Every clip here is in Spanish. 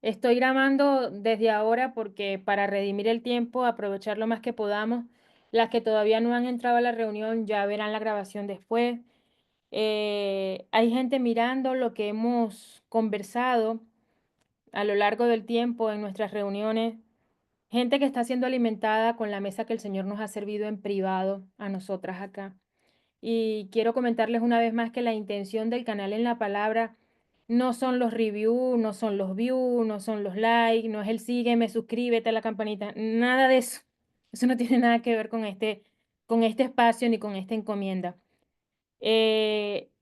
Estoy grabando desde ahora porque para redimir el tiempo, aprovechar lo más que podamos. Las que todavía no han entrado a la reunión ya verán la grabación después. Hay gente mirando lo que hemos conversado a lo largo del tiempo en nuestras reuniones. Gente que está siendo alimentada con la mesa que el Señor nos ha servido en privado a nosotras acá. Y quiero comentarles una vez más que la intención del canal en la palabra no son los reviews, no son los views, no son los likes, no es el sígueme, suscríbete a la campanita, nada de eso. Eso no tiene nada que ver con este espacio ni con esta encomienda.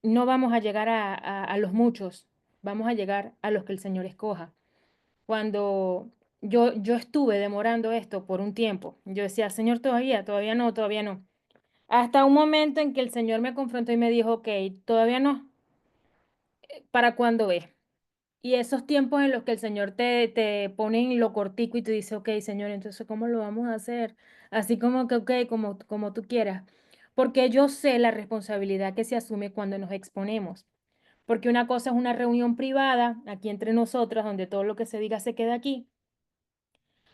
No vamos a llegar a los muchos, vamos a llegar a los que el Señor escoja. Cuando yo estuve demorando esto por un tiempo, yo decía, Señor, todavía no, todavía no. Hasta un momento en que el Señor me confrontó y me dijo, ok, todavía no, ¿para cuándo ves? Y esos tiempos en los que el Señor te pone en lo cortico y te dice, ok, Señor, entonces, ¿cómo lo vamos a hacer? Así como que, ok, como tú quieras. Porque yo sé la responsabilidad que se asume cuando nos exponemos. Porque una cosa es una reunión privada, aquí entre nosotras, donde todo lo que se diga se queda aquí,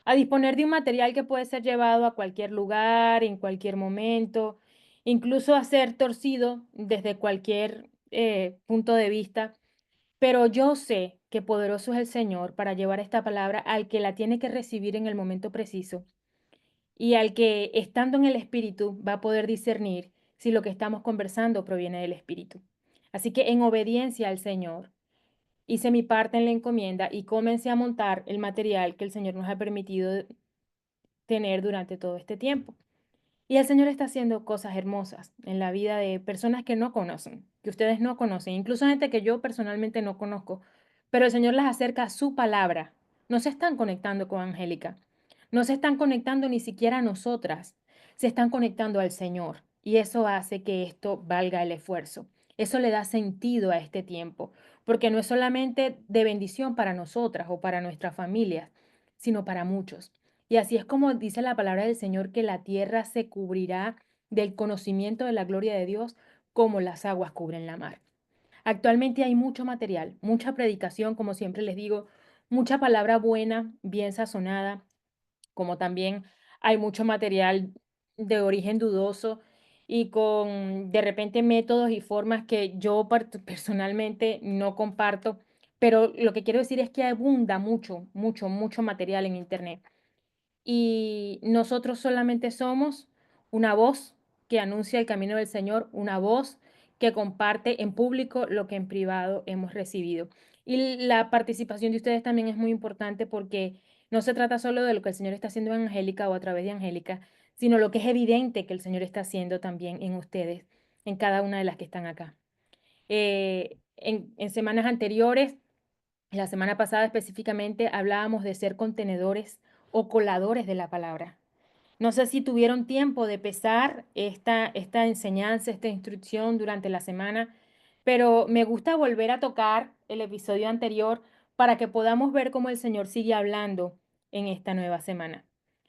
a disponer de un material que puede ser llevado a cualquier lugar, en cualquier momento, incluso a ser torcido desde cualquier punto de vista. Pero yo sé que poderoso es el Señor para llevar esta palabra al que la tiene que recibir en el momento preciso y al que, estando en el Espíritu, va a poder discernir si lo que estamos conversando proviene del Espíritu. Así que en obediencia al Señor, hice mi parte en la encomienda y comencé a montar el material que el Señor nos ha permitido tener durante todo este tiempo. Y el Señor está haciendo cosas hermosas en la vida de personas que no conocen, que ustedes no conocen, incluso gente que yo personalmente no conozco, pero el Señor las acerca a su palabra. No se están conectando con Angélica, no se están conectando ni siquiera a nosotras, se están conectando al Señor. Y eso hace que esto valga el esfuerzo. Eso le da sentido a este tiempo, porque no es solamente de bendición para nosotras o para nuestras familias, sino para muchos. Y así es como dice la palabra del Señor, que la tierra se cubrirá del conocimiento de la gloria de Dios como las aguas cubren la mar. Actualmente hay mucho material, mucha predicación, como siempre les digo, mucha palabra buena, bien sazonada, como también hay mucho material de origen dudoso y con de repente métodos y formas que yo personalmente no comparto, pero lo que quiero decir es que abunda mucho material en Internet y nosotros solamente somos una voz que anuncia el camino del Señor, una voz que comparte en público lo que en privado hemos recibido. Y la participación de ustedes también es muy importante porque no se trata solo de lo que el Señor está haciendo en Angélica o a través de Angélica, sino lo que es evidente que el Señor está haciendo también en ustedes, en cada una de las que están acá. En semanas anteriores, la semana pasada específicamente, hablábamos de ser contenedores o coladores de la palabra. No sé si tuvieron tiempo de pesar esta enseñanza, esta instrucción durante la semana, pero me gusta volver a tocar el episodio anterior para que podamos ver cómo el Señor sigue hablando en esta nueva semana.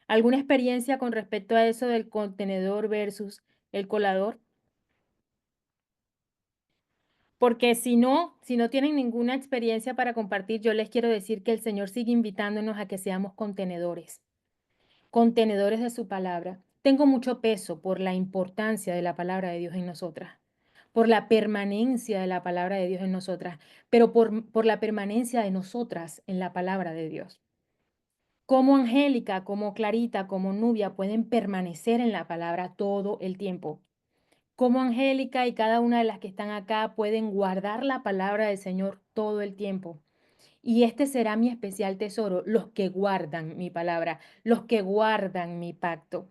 ¿Alguna experiencia con respecto a eso del contenedor versus el colador? Porque si no tienen ninguna experiencia para compartir, yo les quiero decir que el Señor sigue invitándonos a que seamos contenedores, contenedores de su palabra. Tengo mucho peso por la importancia de la palabra de Dios en nosotras, por la permanencia de la palabra de Dios en nosotras, pero por la permanencia de nosotras en la palabra de Dios. Como Angélica, como Clarita, como Nubia pueden permanecer en la palabra todo el tiempo. Como Angélica y cada una de las que están acá pueden guardar la palabra del Señor todo el tiempo. Y este será mi especial tesoro, los que guardan mi palabra, los que guardan mi pacto.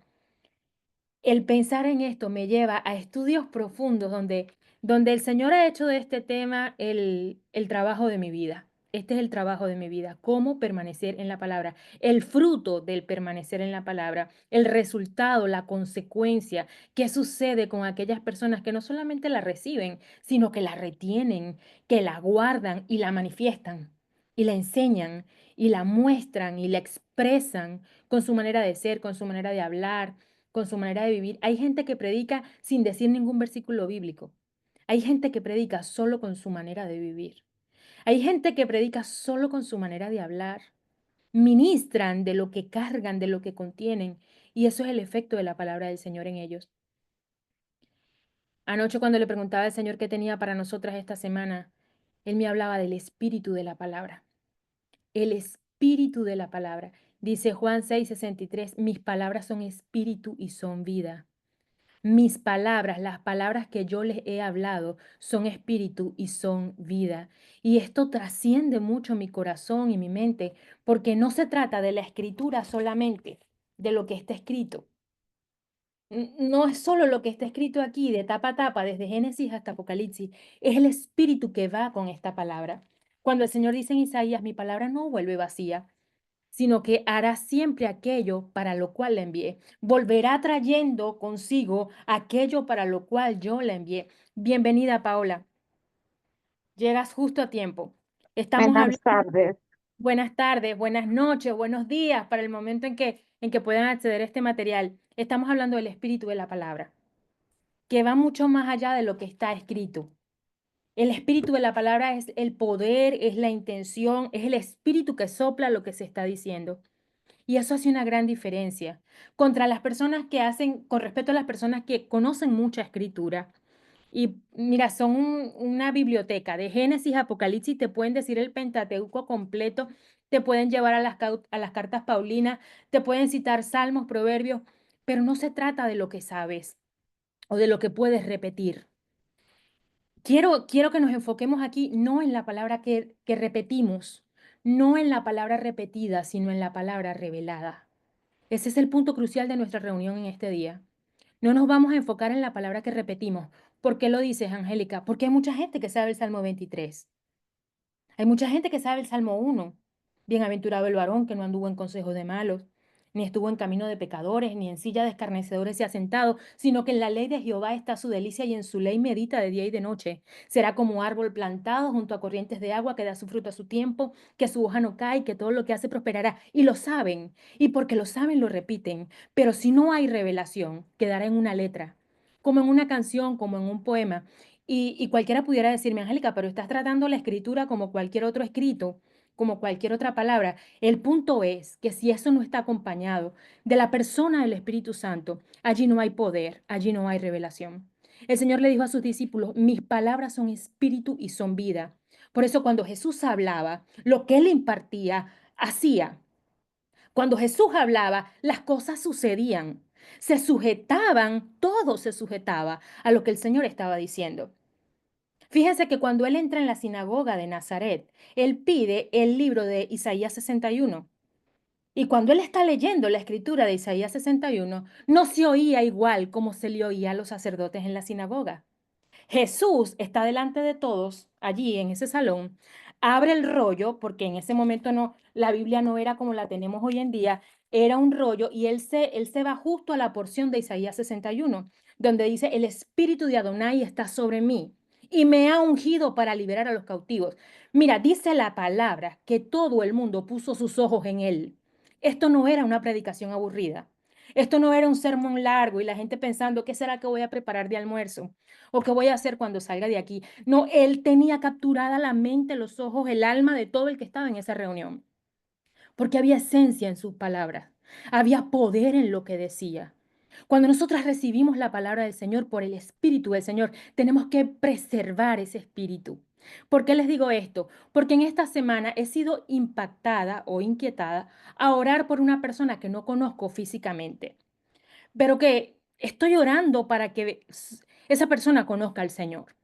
El pensar en esto me lleva a estudios profundos donde el Señor ha hecho de este tema el trabajo de mi vida. Este es el trabajo de mi vida, cómo permanecer en la palabra, el fruto del permanecer en la palabra, el resultado, la consecuencia, qué sucede con aquellas personas que no solamente la reciben, sino que la retienen, que la guardan y la manifiestan, y la enseñan, y la muestran, y la expresan con su manera de ser, con su manera de hablar, con su manera de vivir. Hay gente que predica sin decir ningún versículo bíblico. Hay gente que predica solo con su manera de vivir. Hay gente que predica solo con su manera de hablar, ministran de lo que cargan, de lo que contienen, y eso es el efecto de la palabra del Señor en ellos. Anoche cuando le preguntaba al Señor qué tenía para nosotras esta semana, Él me hablaba del espíritu de la palabra, el espíritu de la palabra. Dice Juan 6:63, mis palabras son espíritu y son vida. Mis palabras, las palabras que yo les he hablado, son espíritu y son vida. Y esto trasciende mucho mi corazón y mi mente, porque no se trata de la escritura solamente, de lo que está escrito. No es solo lo que está escrito aquí, de tapa a tapa, desde Génesis hasta Apocalipsis, es el espíritu que va con esta palabra. Cuando el Señor dice en Isaías, mi palabra no vuelve vacía, sino que hará siempre aquello para lo cual la envié. Volverá trayendo consigo aquello para lo cual yo la envié. Bienvenida, Paola. Llegas justo a tiempo. Estamos Buenas hablando, tardes. buenas tardes, buenas noches, buenos días para el momento en que puedan acceder a este material. Estamos hablando del espíritu de la palabra, que va mucho más allá de lo que está escrito. El espíritu de la palabra es el poder, es la intención, es el espíritu que sopla lo que se está diciendo. Y eso hace una gran diferencia contra las personas que hacen, con respecto a las personas que conocen mucha escritura. Y mira, son una biblioteca de Génesis, Apocalipsis, te pueden decir el Pentateuco completo, te pueden llevar a las cartas Paulinas, te pueden citar salmos, proverbios, pero no se trata de lo que sabes o de lo que puedes repetir. Quiero que nos enfoquemos aquí no en la palabra que repetimos, no en la palabra repetida, sino en la palabra revelada. Ese es el punto crucial de nuestra reunión en este día. No nos vamos a enfocar en la palabra que repetimos. ¿Por qué lo dices, Angélica? Porque hay mucha gente que sabe el Salmo 23. Hay mucha gente que sabe el Salmo 1. Bienaventurado el varón que no anduvo en consejos de malos, ni estuvo en camino de pecadores, ni en silla de escarnecedores se ha sentado, sino que en la ley de Jehová está su delicia y en su ley medita de día y de noche. Será como árbol plantado junto a corrientes de agua que da su fruto a su tiempo, que su hoja no cae, que todo lo que hace prosperará. Y lo saben, y porque lo saben lo repiten. Pero si no hay revelación, quedará en una letra, como en una canción, como en un poema. Y cualquiera pudiera decirme, Angélica, pero estás tratando la escritura como cualquier otro escrito, como cualquier otra palabra. El punto es que si eso no está acompañado de la persona del Espíritu Santo, allí no hay poder, allí no hay revelación. El Señor le dijo a sus discípulos, mis palabras son espíritu y son vida. Por eso cuando Jesús hablaba, lo que él impartía, hacía. Cuando Jesús hablaba, las cosas sucedían. Se sujetaban, todo se sujetaba a lo que el Señor estaba diciendo. Fíjense que cuando él entra en la sinagoga de Nazaret, él pide el libro de Isaías 61. Y cuando él está leyendo la escritura de Isaías 61, no se oía igual como se le oía a los sacerdotes en la sinagoga. Jesús está delante de todos allí en ese salón, abre el rollo, porque en ese momento no, la Biblia no era como la tenemos hoy en día, era un rollo y él se va justo a la porción de Isaías 61, donde dice, el espíritu de Adonai está sobre mí y me ha ungido para liberar a los cautivos. Mira, dice la palabra que todo el mundo puso sus ojos en él. Esto no era una predicación aburrida. Esto no era un sermón largo y la gente pensando, ¿qué será que voy a preparar de almuerzo? ¿O qué voy a hacer cuando salga de aquí? No, él tenía capturada la mente, los ojos, el alma de todo el que estaba en esa reunión, porque había esencia en sus palabras, había poder en lo que decía. Cuando nosotras recibimos la palabra del Señor por el Espíritu del Señor, tenemos que preservar ese espíritu. ¿Por qué les digo esto? Porque en esta semana he sido impactada o inquietada a orar por una persona que no conozco físicamente, pero que estoy orando para que esa persona conozca al Señor.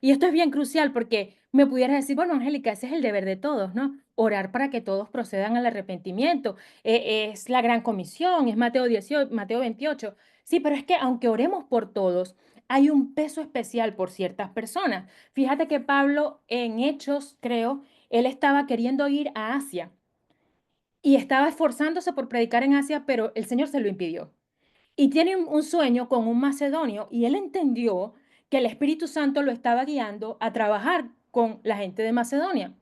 Y esto es bien crucial porque me pudieras decir, bueno, Angélica, ese es el deber de todos, ¿no? Orar para que todos procedan al arrepentimiento. Es la gran comisión, es Mateo 18, Mateo 28. Sí, pero es que aunque oremos por todos, hay un peso especial por ciertas personas. Fíjate que Pablo en Hechos, creo, él estaba queriendo ir a Asia y estaba esforzándose por predicar en Asia, pero el Señor se lo impidió y tiene un sueño con un macedonio y él entendió que el Espíritu Santo lo estaba guiando a trabajar con la gente de Macedonia.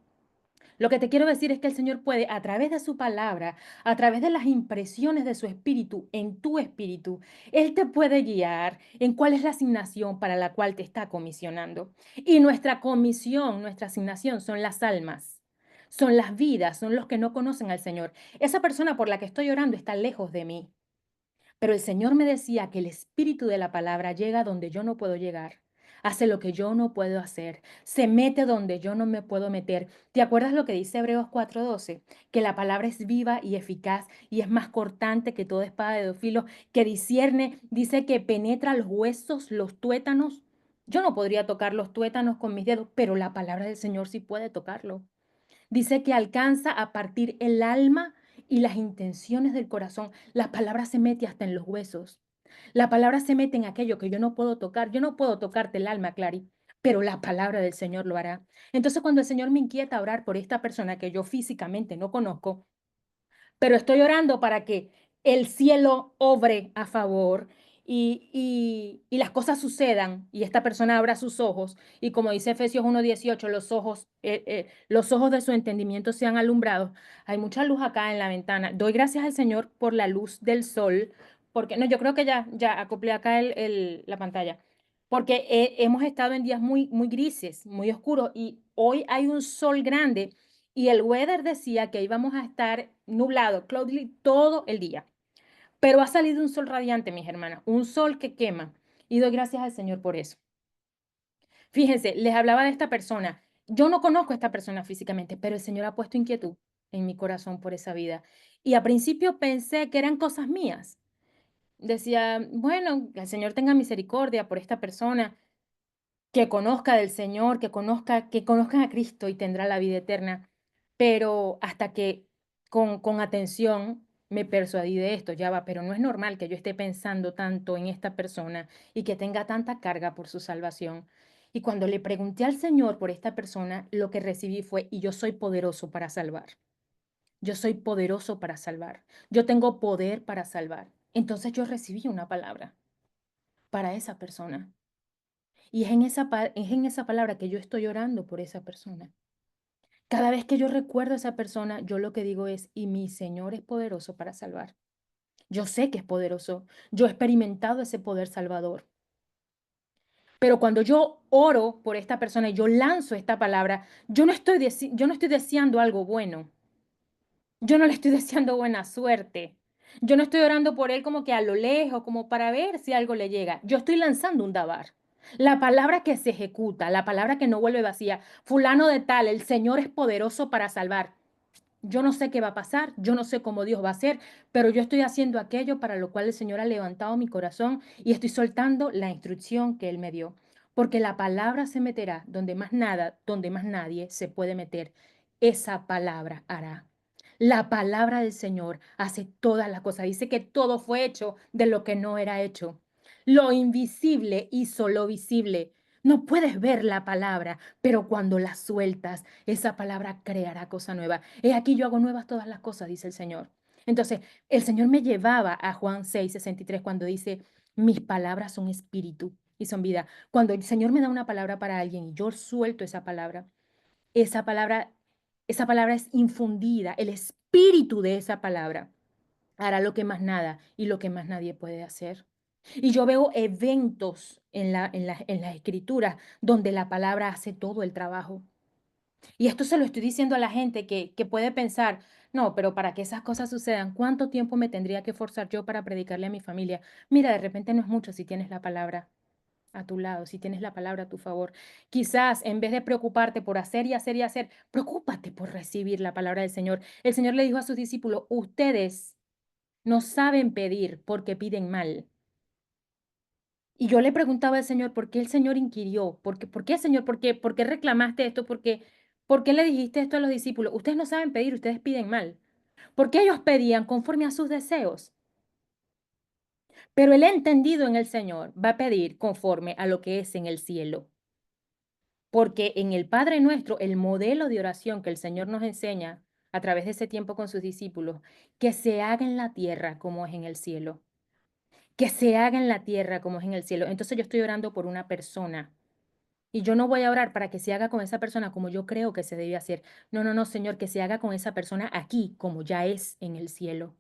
Lo que te quiero decir es que el Señor puede, a través de su palabra, a través de las impresiones de su espíritu en tu espíritu, Él te puede guiar en cuál es la asignación para la cual te está comisionando. Y nuestra comisión, nuestra asignación son las almas, son las vidas, son los que no conocen al Señor. Esa persona por la que estoy orando está lejos de mí. Pero el Señor me decía que el espíritu de la palabra llega donde yo no puedo llegar, hace lo que yo no puedo hacer, se mete donde yo no me puedo meter. ¿Te acuerdas lo que dice Hebreos 4:12? Que la palabra es viva y eficaz y es más cortante que toda espada de dos filos, que discierne, dice que penetra los huesos, los tuétanos. Yo no podría tocar los tuétanos con mis dedos, pero la palabra del Señor sí puede tocarlo. Dice que alcanza a partir el alma y las intenciones del corazón. La palabra se mete hasta en los huesos. La palabra se mete en aquello que yo no puedo tocar. Yo no puedo tocarte el alma, Clary, pero la palabra del Señor lo hará. Entonces, cuando el Señor me inquieta a orar por esta persona que yo físicamente no conozco, pero estoy orando para que el cielo obre a favor y las cosas sucedan y esta persona abra sus ojos y como dice Efesios 1:18, los ojos de su entendimiento sean alumbrados. Hay mucha luz acá en la ventana. Doy gracias al Señor por la luz del sol, porque no, yo creo que ya acoplé acá la pantalla, porque hemos estado en días muy grises, muy oscuros y hoy hay un sol grande y el weather decía que íbamos a estar nublado, cloudy, todo el día. Pero ha salido un sol radiante, mis hermanas, un sol que quema. Y doy gracias al Señor por eso. Fíjense, les hablaba de esta persona. Yo no conozco a esta persona físicamente, pero el Señor ha puesto inquietud en mi corazón por esa vida. Y a principio pensé que eran cosas mías. Decía, bueno, que el Señor tenga misericordia por esta persona, que conozca del Señor, que conozcan a Cristo y tendrá la vida eterna. Pero hasta que con atención me persuadí de esto, ya va, pero no es normal que yo esté pensando tanto en esta persona y que tenga tanta carga por su salvación. Y cuando le pregunté al Señor por esta persona, lo que recibí fue, y yo soy poderoso para salvar. Yo soy poderoso para salvar. Yo tengo poder para salvar. Entonces yo recibí una palabra para esa persona. Y es en esa palabra que yo estoy orando por esa persona. Cada vez que yo recuerdo a esa persona, yo lo que digo es, y mi Señor es poderoso para salvar. Yo sé que es poderoso. Yo he experimentado ese poder salvador. Pero cuando yo oro por esta persona y yo lanzo esta palabra, yo no estoy deseando algo bueno. Yo no le estoy deseando buena suerte. Yo no estoy orando por él como que a lo lejos, como para ver si algo le llega. Yo estoy lanzando un dabar. La palabra que se ejecuta, la palabra que no vuelve vacía. Fulano de tal, el Señor es poderoso para salvar. Yo no sé qué va a pasar, yo no sé cómo Dios va a hacer, pero yo estoy haciendo aquello para lo cual el Señor ha levantado mi corazón y estoy soltando la instrucción que Él me dio. Porque la palabra se meterá donde más nada, donde más nadie se puede meter. Esa palabra hará. La palabra del Señor hace todas las cosas. Dice que todo fue hecho de lo que no era hecho. Lo invisible hizo lo visible. No puedes ver la palabra, pero cuando la sueltas, esa palabra creará cosa nueva. He aquí yo hago nuevas todas las cosas, dice el Señor. Entonces, el Señor me llevaba a Juan 6:63 cuando dice, mis palabras son espíritu y son vida. Cuando el Señor me da una palabra para alguien y yo suelto esa palabra, esa palabra es infundida, el espíritu de esa palabra hará lo que más nada y lo que más nadie puede hacer. Y yo veo eventos en las escrituras donde la palabra hace todo el trabajo. Y esto se lo estoy diciendo a la gente que puede pensar, no, pero para que esas cosas sucedan, ¿cuánto tiempo me tendría que forzar yo para predicarle a mi familia? Mira, de repente no es mucho si tienes la palabra a tu lado, si tienes la palabra a tu favor. Quizás en vez de preocuparte por hacer y hacer y hacer, preocúpate por recibir la palabra del Señor. El Señor le dijo a sus discípulos, ustedes no saben pedir porque piden mal. Y yo le preguntaba al Señor, ¿por qué el Señor inquirió? ¿Por qué, Señor? ¿Por qué reclamaste esto? ¿Por qué le dijiste esto a los discípulos? Ustedes no saben pedir, ustedes piden mal. Porque ellos pedían conforme a sus deseos. Pero el entendido en el Señor va a pedir conforme a lo que es en el cielo. Porque en el Padre Nuestro, el modelo de oración que el Señor nos enseña a través de ese tiempo con sus discípulos, que se haga en la tierra como es en el cielo. Que se haga en la tierra como es en el cielo. Entonces yo estoy orando por una persona Y yo no voy a orar para que se haga con esa persona como yo creo que se debe hacer. No, no, no, Señor, que se haga con esa persona aquí como ya es en el cielo.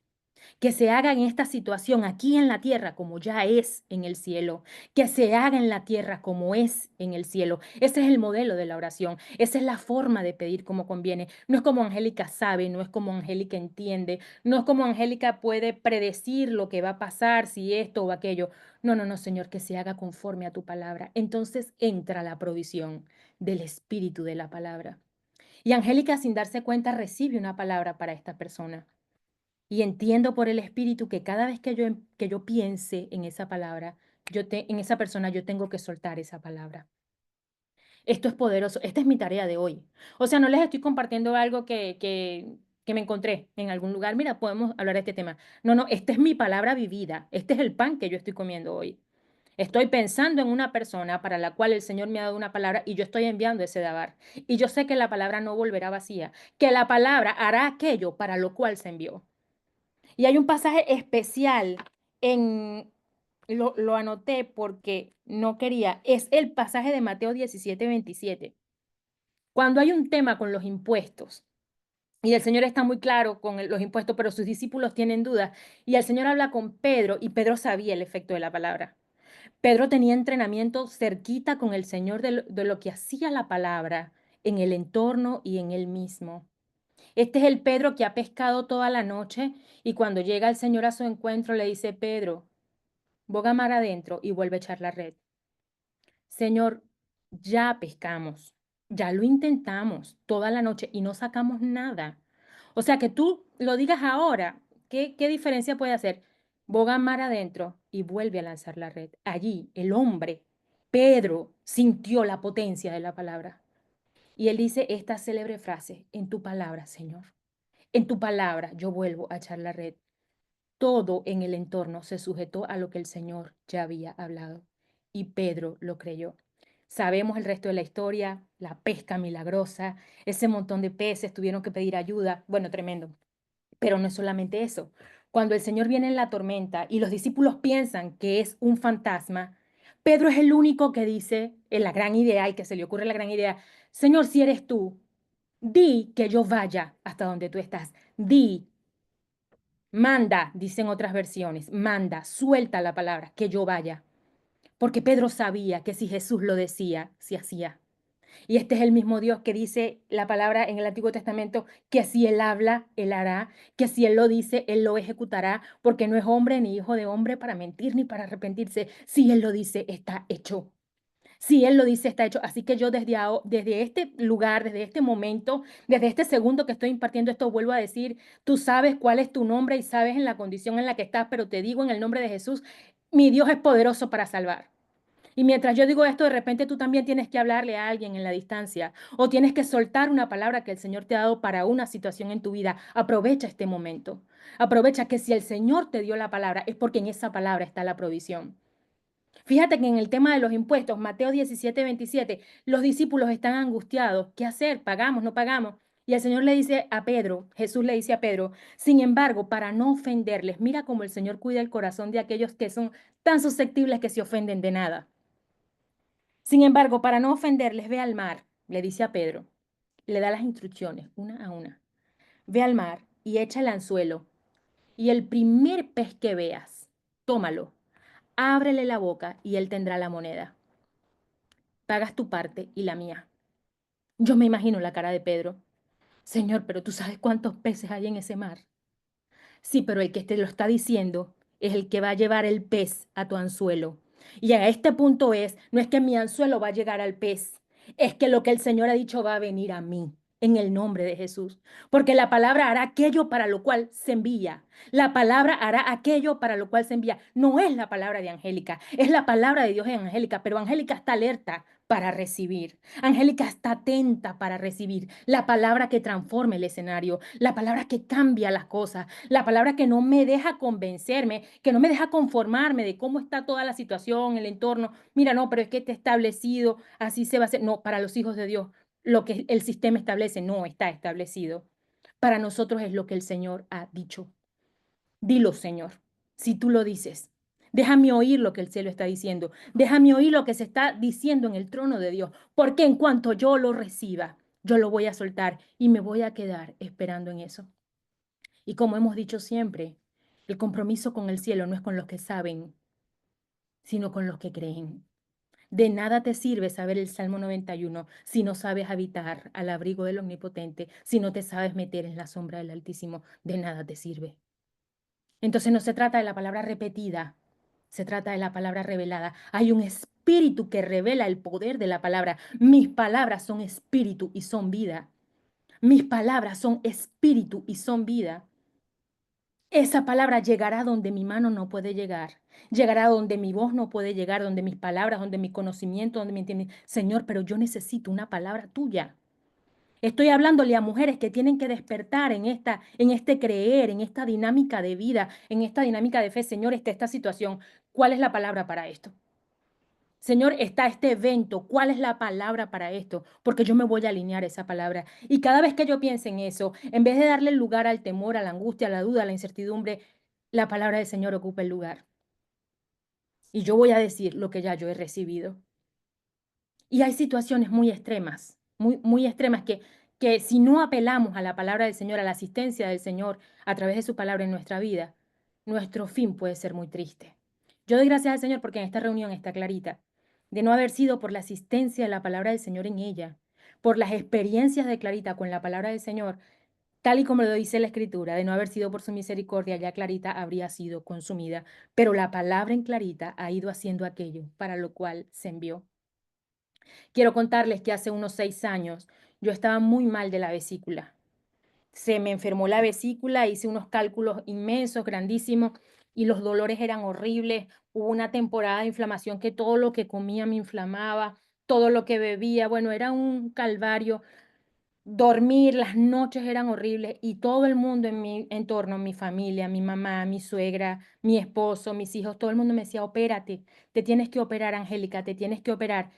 Que se haga en esta situación aquí en la tierra como ya es en el cielo, que se haga en la tierra como es en el cielo. Ese es el modelo de la oración, esa es la forma de pedir como conviene. No es como Angélica sabe, no es como Angélica entiende, no es como Angélica puede predecir lo que va a pasar, si esto o aquello. No, no, no, Señor, que se haga conforme a tu palabra. Entonces entra la provisión del espíritu de la palabra. Y Angélica, sin darse cuenta, recibe una palabra para esta persona. Y entiendo por el Espíritu que cada vez que yo piense en esa palabra, en esa persona, yo tengo que soltar esa palabra. Esto es poderoso. Esta es mi tarea de hoy. O sea, no les estoy compartiendo algo que me encontré en algún lugar. Mira, podemos hablar de este tema. No, no, esta es mi palabra vivida. Este es el pan que yo estoy comiendo hoy. Estoy pensando en una persona para la cual el Señor me ha dado una palabra y yo estoy enviando ese dabar. Y yo sé que la palabra no volverá vacía, que la palabra hará aquello para lo cual se envió. Y hay un pasaje especial en, lo anoté porque no quería, es el pasaje de Mateo 17:27. Cuando hay un tema con los impuestos, y el Señor está muy claro con los impuestos, pero sus discípulos tienen dudas, y el Señor habla con Pedro, y Pedro sabía el efecto de la palabra. Pedro tenía entrenamiento cerquita con el Señor de lo que hacía la palabra en el entorno y en él mismo. Este es el Pedro que ha pescado toda la noche y cuando llega el Señor a su encuentro le dice, Pedro, boga mar adentro y vuelve a echar la red. Señor, ya pescamos, ya lo intentamos toda la noche y no sacamos nada. O sea, que tú lo digas ahora, ¿qué diferencia puede hacer? Boga mar adentro y vuelve a lanzar la red. Allí el hombre, Pedro, sintió la potencia de la palabra. Y él dice esta célebre frase, en tu palabra, Señor. En tu palabra yo vuelvo a echar la red. Todo en el entorno se sujetó a lo que el Señor ya había hablado. Y Pedro lo creyó. Sabemos el resto de la historia, la pesca milagrosa, ese montón de peces tuvieron que pedir ayuda. Bueno, tremendo. Pero no es solamente eso. Cuando el Señor viene en la tormenta y los discípulos piensan que es un fantasma, Pedro es el único que dice en la gran idea y que se le ocurre la gran idea, Señor, si eres tú, di que yo vaya hasta donde tú estás. Di, manda, dicen otras versiones, manda, suelta la palabra, que yo vaya. Porque Pedro sabía que si Jesús lo decía, se hacía. Y este es el mismo Dios que dice la palabra en el Antiguo Testamento, que si Él habla, Él hará, que si Él lo dice, Él lo ejecutará, porque no es hombre ni hijo de hombre para mentir ni para arrepentirse. Si Él lo dice, está hecho. Si Él lo dice, está hecho. Así que yo desde este lugar, desde este momento, desde este segundo que estoy impartiendo esto, vuelvo a decir, tú sabes cuál es tu nombre y sabes en la condición en la que estás, pero te digo en el nombre de Jesús, mi Dios es poderoso para salvar. Y mientras yo digo esto, de repente tú también tienes que hablarle a alguien en la distancia o tienes que soltar una palabra que el Señor te ha dado para una situación en tu vida. Aprovecha este momento. Aprovecha que si el Señor te dio la palabra es porque en esa palabra está la provisión. Fíjate que en el tema de los impuestos, Mateo 17:27, los discípulos están angustiados. ¿Qué hacer? ¿Pagamos? ¿No pagamos? Y el Señor le dice a Pedro, Jesús le dice a Pedro, sin embargo, para no ofenderles, mira cómo el Señor cuida el corazón de aquellos que son tan susceptibles que se ofenden de nada. Sin embargo, para no ofenderles, ve al mar, le dice a Pedro, le da las instrucciones una a una. Ve al mar y echa el anzuelo, y el primer pez que veas, tómalo, ábrele la boca y él tendrá la moneda. Pagas tu parte y la mía. Yo me imagino la cara de Pedro. Señor, pero tú sabes cuántos peces hay en ese mar. Sí, pero el que te lo está diciendo es el que va a llevar el pez a tu anzuelo. Y a este punto no es que mi anzuelo va a llegar al pez, es que lo que el Señor ha dicho va a venir a mí, en el nombre de Jesús. Porque la palabra hará aquello para lo cual se envía. La palabra hará aquello para lo cual se envía. No es la palabra de Angélica, es la palabra de Dios en Angélica, pero Angélica está alerta para recibir. Angélica está atenta para recibir la palabra que transforme el escenario, la palabra que cambia las cosas, la palabra que no me deja convencerme, que no me deja conformarme de cómo está toda la situación, el entorno. Mira, no, pero es que está establecido, así se va a hacer. No, para los hijos de Dios, lo que el sistema establece no está establecido. Para nosotros es lo que el Señor ha dicho. Dilo, Señor, si tú lo dices. Déjame oír lo que el cielo está diciendo. Déjame oír lo que se está diciendo en el trono de Dios. Porque en cuanto yo lo reciba, yo lo voy a soltar y me voy a quedar esperando en eso. Y como hemos dicho siempre, el compromiso con el cielo no es con los que saben, sino con los que creen. De nada te sirve saber el Salmo 91 si no sabes habitar al abrigo del Omnipotente, si no te sabes meter en la sombra del Altísimo. De nada te sirve. Entonces no se trata de la palabra repetida, se trata de la palabra revelada. Hay un espíritu que revela el poder de la palabra. Mis palabras son espíritu y son vida. Mis palabras son espíritu y son vida. Esa palabra llegará donde mi mano no puede llegar. Llegará donde mi voz no puede llegar, donde mis palabras, donde mi conocimiento, donde mi entendimiento. Señor, pero yo necesito una palabra tuya. Estoy hablándole a mujeres que tienen que despertar en este creer, en esta dinámica de vida, en esta dinámica de fe. Señor, está esta situación. ¿Cuál es la palabra para esto? Señor, está este evento. ¿Cuál es la palabra para esto? Porque yo me voy a alinear a esa palabra. Y cada vez que yo piense en eso, en vez de darle lugar al temor, a la angustia, a la duda, a la incertidumbre, la palabra del Señor ocupa el lugar. Y yo voy a decir lo que ya yo he recibido. Y hay situaciones muy extremas, muy extremas que si no apelamos a la palabra del Señor, a la asistencia del Señor a través de su palabra en nuestra vida, nuestro fin puede ser muy triste. Yo doy gracias al Señor porque en esta reunión está clarita, de no haber sido por la asistencia de la palabra del Señor en ella, por las experiencias de Clarita con la palabra del Señor, tal y como lo dice la Escritura, de no haber sido por su misericordia, ya Clarita habría sido consumida, pero la palabra en Clarita ha ido haciendo aquello para lo cual se envió. Quiero contarles que hace unos 6 años yo estaba muy mal de la vesícula. Se me enfermó la vesícula, hice unos cálculos inmensos, grandísimos, y los dolores eran horribles. Hubo una temporada de inflamación que todo lo que comía me inflamaba, todo lo que bebía, bueno, era un calvario. Dormir, las noches eran horribles y todo el mundo en mi entorno, mi familia, mi mamá, mi suegra, mi esposo, mis hijos, todo el mundo me decía, opérate, te tienes que operar, Angélica, te tienes que operar.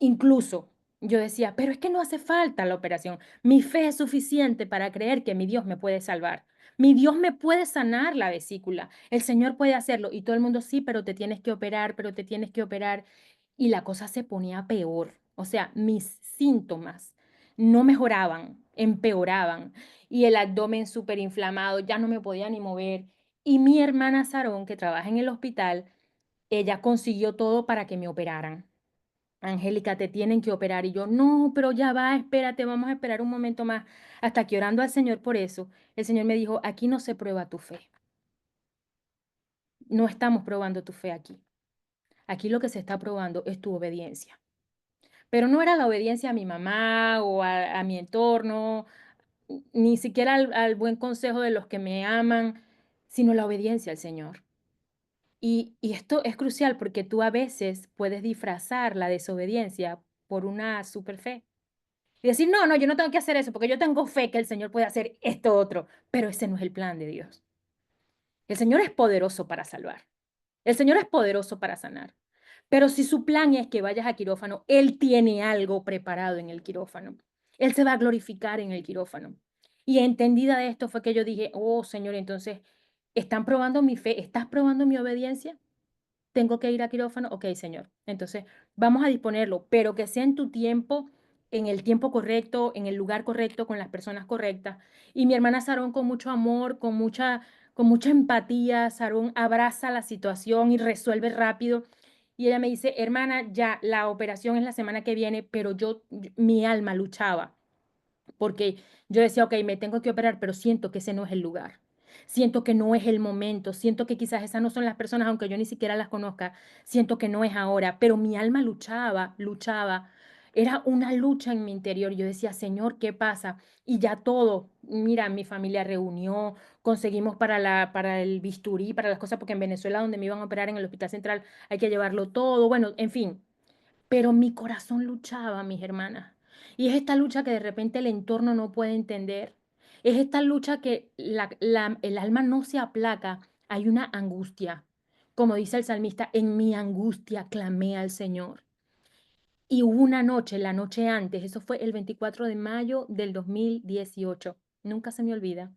Incluso yo decía, pero es que no hace falta la operación. Mi fe es suficiente para creer que mi Dios me puede salvar. Mi Dios me puede sanar la vesícula. El Señor puede hacerlo. Y todo el mundo, sí, pero te tienes que operar, pero te tienes que operar. Y la cosa se ponía peor. O sea, mis síntomas no mejoraban, empeoraban. Y el abdomen súper inflamado, ya no me podía ni mover. Y mi hermana Sarón, que trabaja en el hospital, ella consiguió todo para que me operaran. Angélica, te tienen que operar. Y yo, no, pero ya va, espérate, vamos a esperar un momento más. Hasta que orando al Señor por eso, el Señor me dijo, aquí no se prueba tu fe. No estamos probando tu fe aquí. Aquí lo que se está probando es tu obediencia. Pero no era la obediencia a mi mamá o a mi entorno, ni siquiera al buen consejo de los que me aman, sino la obediencia al Señor. Y esto es crucial porque tú a veces puedes disfrazar la desobediencia por una super fe. Y decir, no, no, yo no tengo que hacer eso porque yo tengo fe que el Señor puede hacer esto otro. Pero ese no es el plan de Dios. El Señor es poderoso para salvar. El Señor es poderoso para sanar. Pero si su plan es que vayas a quirófano, Él tiene algo preparado en el quirófano. Él se va a glorificar en el quirófano. Y entendida de esto fue que yo dije, oh Señor, entonces, ¿están probando mi fe? ¿Estás probando mi obediencia? ¿Tengo que ir a quirófano? Ok, Señor. Entonces, vamos a disponerlo, pero que sea en tu tiempo, en el tiempo correcto, en el lugar correcto, con las personas correctas. Y mi hermana Sarón, con mucho amor, con mucha empatía, Sarón abraza la situación y resuelve rápido. Y ella me dice, hermana, ya la operación es la semana que viene, pero mi alma luchaba porque yo decía, ok, me tengo que operar, pero siento que ese no es el lugar. Siento que no es el momento, siento que quizás esas no son las personas, aunque yo ni siquiera las conozca, siento que no es ahora, pero mi alma luchaba, luchaba. Era una lucha en mi interior. Yo decía, Señor, ¿qué pasa? Y ya todo, mira, mi familia reunió, conseguimos para el bisturí, para las cosas, porque en Venezuela, donde me iban a operar en el Hospital Central, hay que llevarlo todo. Bueno, en fin, pero mi corazón luchaba, mis hermanas. Y es esta lucha que de repente el entorno no puede entender. Es esta lucha que el alma no se aplaca. Hay una angustia. Como dice el salmista, en mi angustia clamé al Señor. Y hubo una noche, la noche antes, eso fue el 24 de mayo del 2018. Nunca se me olvida.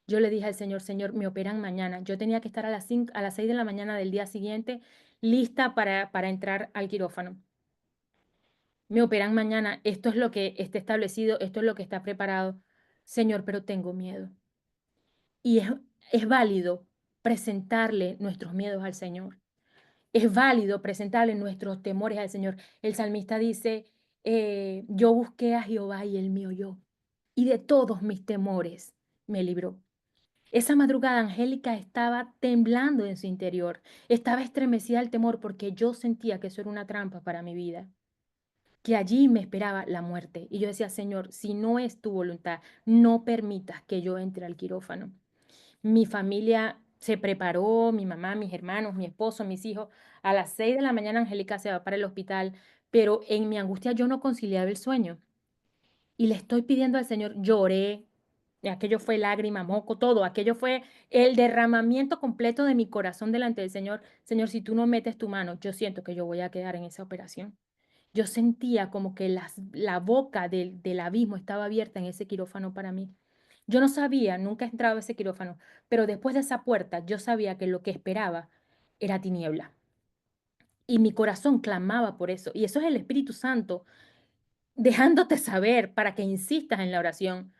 Yo le dije al Señor, Señor, me operan mañana. Yo tenía que estar a las 6 de la mañana del día siguiente lista para entrar al quirófano. Me operan mañana, esto es lo que está establecido, esto es lo que está preparado. Señor, pero tengo miedo. Y es válido presentarle nuestros miedos al Señor. Es válido presentarle nuestros temores al Señor. El salmista dice, yo busqué a Jehová y él me oyó. Y de todos mis temores me libró. Esa madrugada Angélica estaba temblando en su interior. Estaba estremecida al temor porque yo sentía que eso era una trampa para mi vida, que allí me esperaba la muerte. Y yo decía, Señor, si no es tu voluntad, no permitas que yo entre al quirófano. Mi familia se preparó, mi mamá, mis hermanos, mi esposo, mis hijos. A las 6 de la mañana Angélica se va para el hospital, pero en mi angustia yo no conciliaba el sueño. Y le estoy pidiendo al Señor, lloré, y aquello fue lágrima, moco, todo, aquello fue el derramamiento completo de mi corazón delante del Señor. Señor, si tú no metes tu mano, yo siento que yo voy a quedar en esa operación. Yo sentía como que la boca del abismo estaba abierta en ese quirófano para mí. Yo no sabía, nunca he entrado a ese quirófano, pero después de esa puerta yo sabía que lo que esperaba era tiniebla. Y mi corazón clamaba por eso. Y eso es el Espíritu Santo dejándote saber para que insistas en la oración.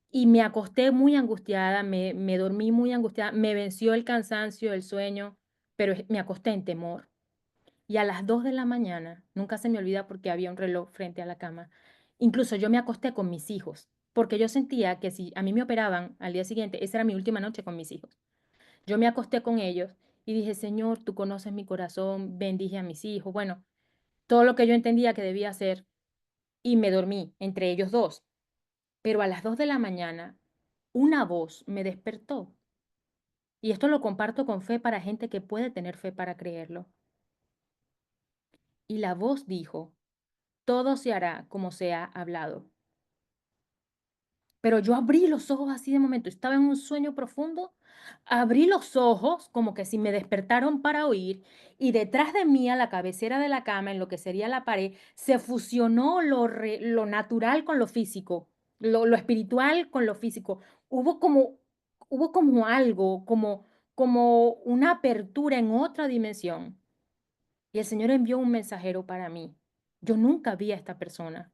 Y me acosté muy angustiada, me dormí muy angustiada, me venció el cansancio, el sueño, pero me acosté en temor. Y a las 2 de la mañana, nunca se me olvida porque había un reloj frente a la cama, incluso yo me acosté con mis hijos, porque yo sentía que si a mí me operaban al día siguiente, esa era mi última noche con mis hijos. Yo me acosté con ellos y dije, Señor, tú conoces mi corazón, bendije a mis hijos, bueno, todo lo que yo entendía que debía hacer y me dormí entre ellos dos. Pero a las 2 de la mañana, una voz me despertó. Y esto lo comparto con fe para gente que puede tener fe para creerlo. Y la voz dijo, todo se hará como se ha hablado. Pero yo abrí los ojos así de momento, estaba en un sueño profundo, abrí los ojos como que si me despertaron para oír y detrás de mí, a la cabecera de la cama, en lo que sería la pared, se fusionó lo natural con lo físico, lo espiritual con lo físico. Hubo como, hubo como algo, como una apertura en otra dimensión. Y el Señor envió un mensajero para mí. Yo nunca vi a esta persona.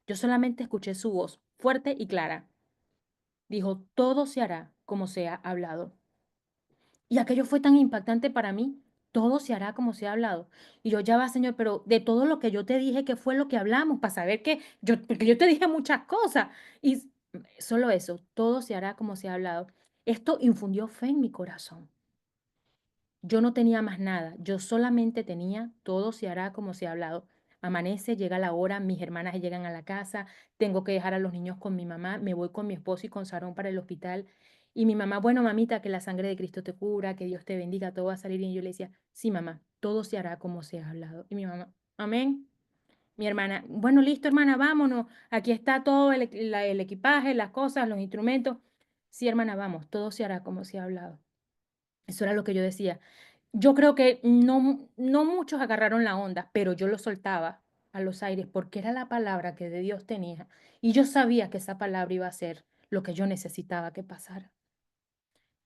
Yo solamente escuché su voz fuerte y clara. Dijo, todo se hará como se ha hablado. Y aquello fue tan impactante para mí. Todo se hará como se ha hablado. Y yo, ya va, Señor, pero de todo lo que yo te dije, ¿qué fue lo que hablamos? Para saber que yo, porque yo te dije muchas cosas. Y solo eso, todo se hará como se ha hablado. Esto infundió fe en mi corazón. Yo no tenía más nada, yo solamente tenía todo se hará como se ha hablado. Amanece, llega la hora, mis hermanas llegan a la casa, tengo que dejar a los niños con mi mamá, me voy con mi esposo y con Sarón para el hospital. Y mi mamá, bueno, mamita, que la sangre de Cristo te cubra, que Dios te bendiga, todo va a salir bien. Yo le decía, sí, mamá, todo se hará como se ha hablado. Y mi mamá, amén. Mi hermana, bueno, listo, hermana, vámonos. Aquí está todo el equipaje, las cosas, los instrumentos. Sí, hermana, vamos, todo se hará como se ha hablado. Eso era lo que yo decía. Yo creo que no muchos agarraron la onda, pero yo lo soltaba a los aires porque era la palabra que de Dios tenía. Y yo sabía que esa palabra iba a ser lo que yo necesitaba que pasara.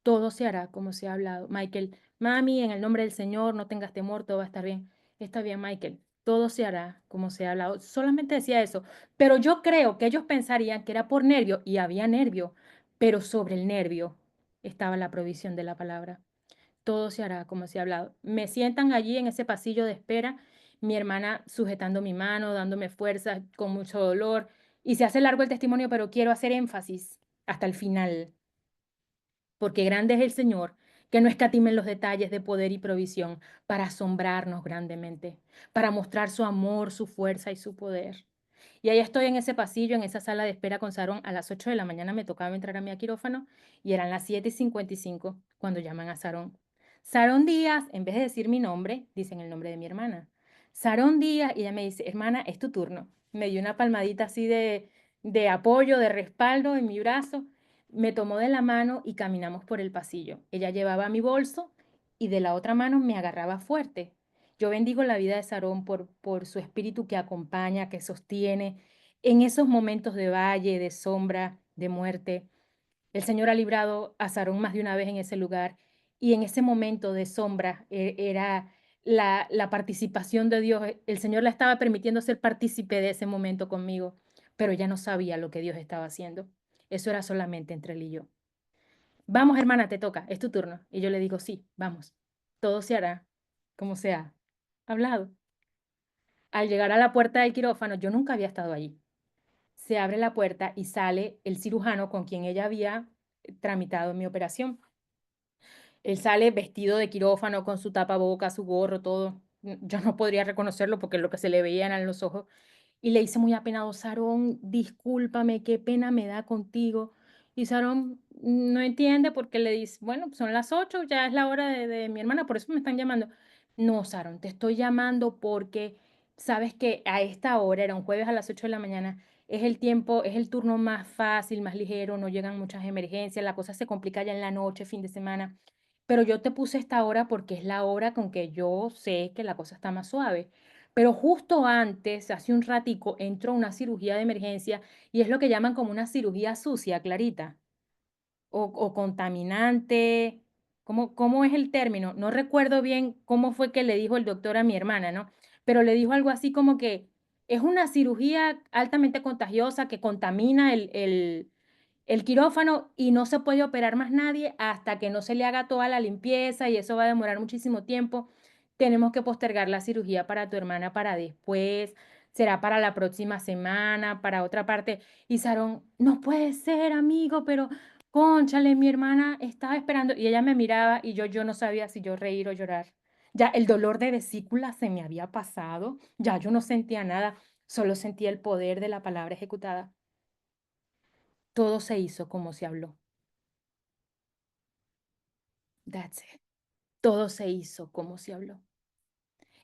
Todo se hará como se ha hablado. Michael, mami, en el nombre del Señor, no tengas temor, todo va a estar bien. Está bien, Michael, todo se hará como se ha hablado. Solamente decía eso. Pero yo creo que ellos pensarían que era por nervio y había nervio, pero sobre el nervio estaba la provisión de la palabra. Todo se hará como se ha hablado. Me sientan allí en ese pasillo de espera, mi hermana sujetando mi mano, dándome fuerza con mucho dolor. Y se hace largo el testimonio, pero quiero hacer énfasis hasta el final, porque grande es el Señor, que no escatima en los detalles de poder y provisión para asombrarnos grandemente, para mostrar su amor, su fuerza y su poder. Y ahí estoy en ese pasillo, en esa sala de espera con Sarón. A las 8 de la mañana me tocaba entrar a mi quirófano y eran las 7:55 cuando llaman a Sarón. Sarón Díaz, en vez de decir mi nombre, dicen el nombre de mi hermana. Sarón Díaz, y ella me dice, hermana, es tu turno. Me dio una palmadita así de apoyo, de respaldo en mi brazo. Me tomó de la mano y caminamos por el pasillo. Ella llevaba mi bolso y de la otra mano me agarraba fuerte. Yo bendigo la vida de Sarón por su espíritu que acompaña, que sostiene en esos momentos de valle, de sombra, de muerte. El Señor ha librado a Sarón más de una vez en ese lugar y en ese momento de sombra era la participación de Dios. El Señor la estaba permitiendo ser partícipe de ese momento conmigo, pero ya no sabía lo que Dios estaba haciendo. Eso era solamente entre él y yo. Vamos, hermana, te toca, es tu turno. Y yo le digo, sí, vamos. Todo se hará como se ha hablado. Al llegar a la puerta del quirófano, yo nunca había estado allí. Se abre la puerta y sale el cirujano con quien ella había tramitado mi operación. Él sale vestido de quirófano con su tapabocas, su gorro, todo. Yo no podría reconocerlo porque lo que se le veían eran los ojos. Y le dice muy apenado, Sarón, discúlpame, qué pena me da contigo. Y Sarón no entiende porque le dice, bueno, son las 8, ya es la hora de mi hermana, por eso me están llamando. No, Sarón, te estoy llamando porque sabes que a esta hora, era un jueves a las 8 de la mañana, es el tiempo, es el turno más fácil, más ligero, no llegan muchas emergencias, la cosa se complica ya en la noche, fin de semana. Pero yo te puse esta hora porque es la hora con que yo sé que la cosa está más suave. Pero justo antes, hace un ratico, entró una cirugía de emergencia y es lo que llaman como una cirugía sucia, Clarita, o contaminante. ¿Cómo es el término? No recuerdo bien cómo fue que le dijo el doctor a mi hermana, ¿no? Pero le dijo algo así como que es una cirugía altamente contagiosa que contamina el quirófano y no se puede operar más nadie hasta que no se le haga toda la limpieza y eso va a demorar muchísimo tiempo. Tenemos que postergar la cirugía para tu hermana para después, será para la próxima semana, para otra parte. Y Sarón, no puede ser, amigo, pero cónchale, mi hermana estaba esperando y ella me miraba y yo no sabía si yo reír o llorar. Ya el dolor de vesícula se me había pasado, ya yo no sentía nada, solo sentía el poder de la palabra ejecutada. Todo se hizo como se habló. That's it. Todo se hizo como se habló.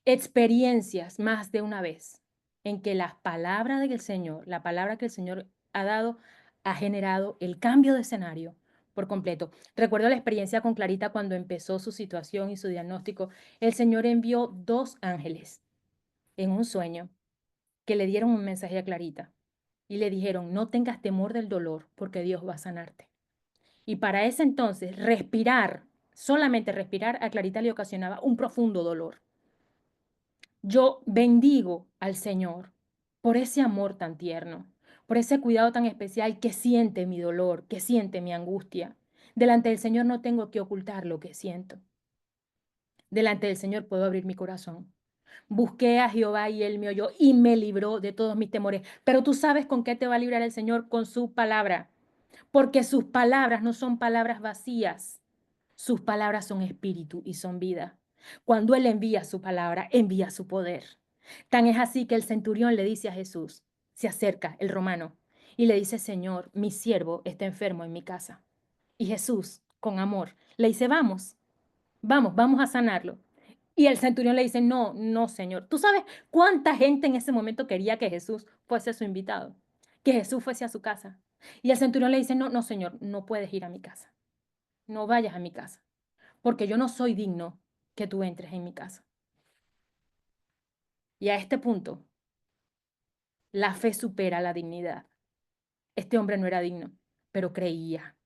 Experiencias más de una vez en que las palabras del Señor, la palabra que el Señor ha dado, ha generado el cambio de escenario por completo. Recuerdo la experiencia con Clarita cuando empezó su situación y su diagnóstico. El Señor envió 2 ángeles en un sueño que le dieron un mensaje a Clarita y le dijeron, no tengas temor del dolor porque Dios va a sanarte. Y para ese entonces, respirar, solamente respirar, a Clarita le ocasionaba un profundo dolor. Yo bendigo al Señor por ese amor tan tierno, por ese cuidado tan especial que siente mi dolor, que siente mi angustia. Delante del Señor no tengo que ocultar lo que siento. Delante del Señor puedo abrir mi corazón. Busqué a Jehová y él me oyó y me libró de todos mis temores. Pero tú sabes con qué te va a librar el Señor, con su palabra, porque sus palabras no son palabras vacías. Sus palabras son espíritu y son vida. Cuando Él envía su palabra, envía su poder. Tan es así que el centurión le dice a Jesús, se acerca el romano y le dice, Señor, mi siervo está enfermo en mi casa. Y Jesús, con amor, le dice, vamos a sanarlo. Y el centurión le dice, no, no, Señor. ¿Tú sabes cuánta gente en ese momento quería que Jesús fuese su invitado? Que Jesús fuese a su casa. Y el centurión le dice, no, no, Señor, no puedes ir a mi casa. No vayas a mi casa porque yo no soy digno que tú entres en mi casa. Y a este punto, la fe supera la dignidad. Este hombre no era digno, pero creía.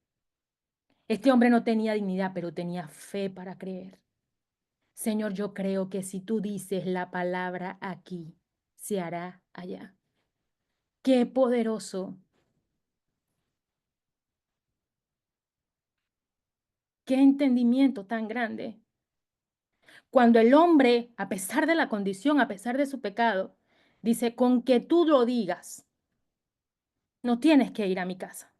Este hombre no tenía dignidad, pero tenía fe para creer. Señor, yo creo que si tú dices la palabra aquí, se hará allá. Qué poderoso, qué entendimiento tan grande. Cuando el hombre, a pesar de la condición, a pesar de su pecado, dice, con que tú lo digas, no tienes que ir a mi casa.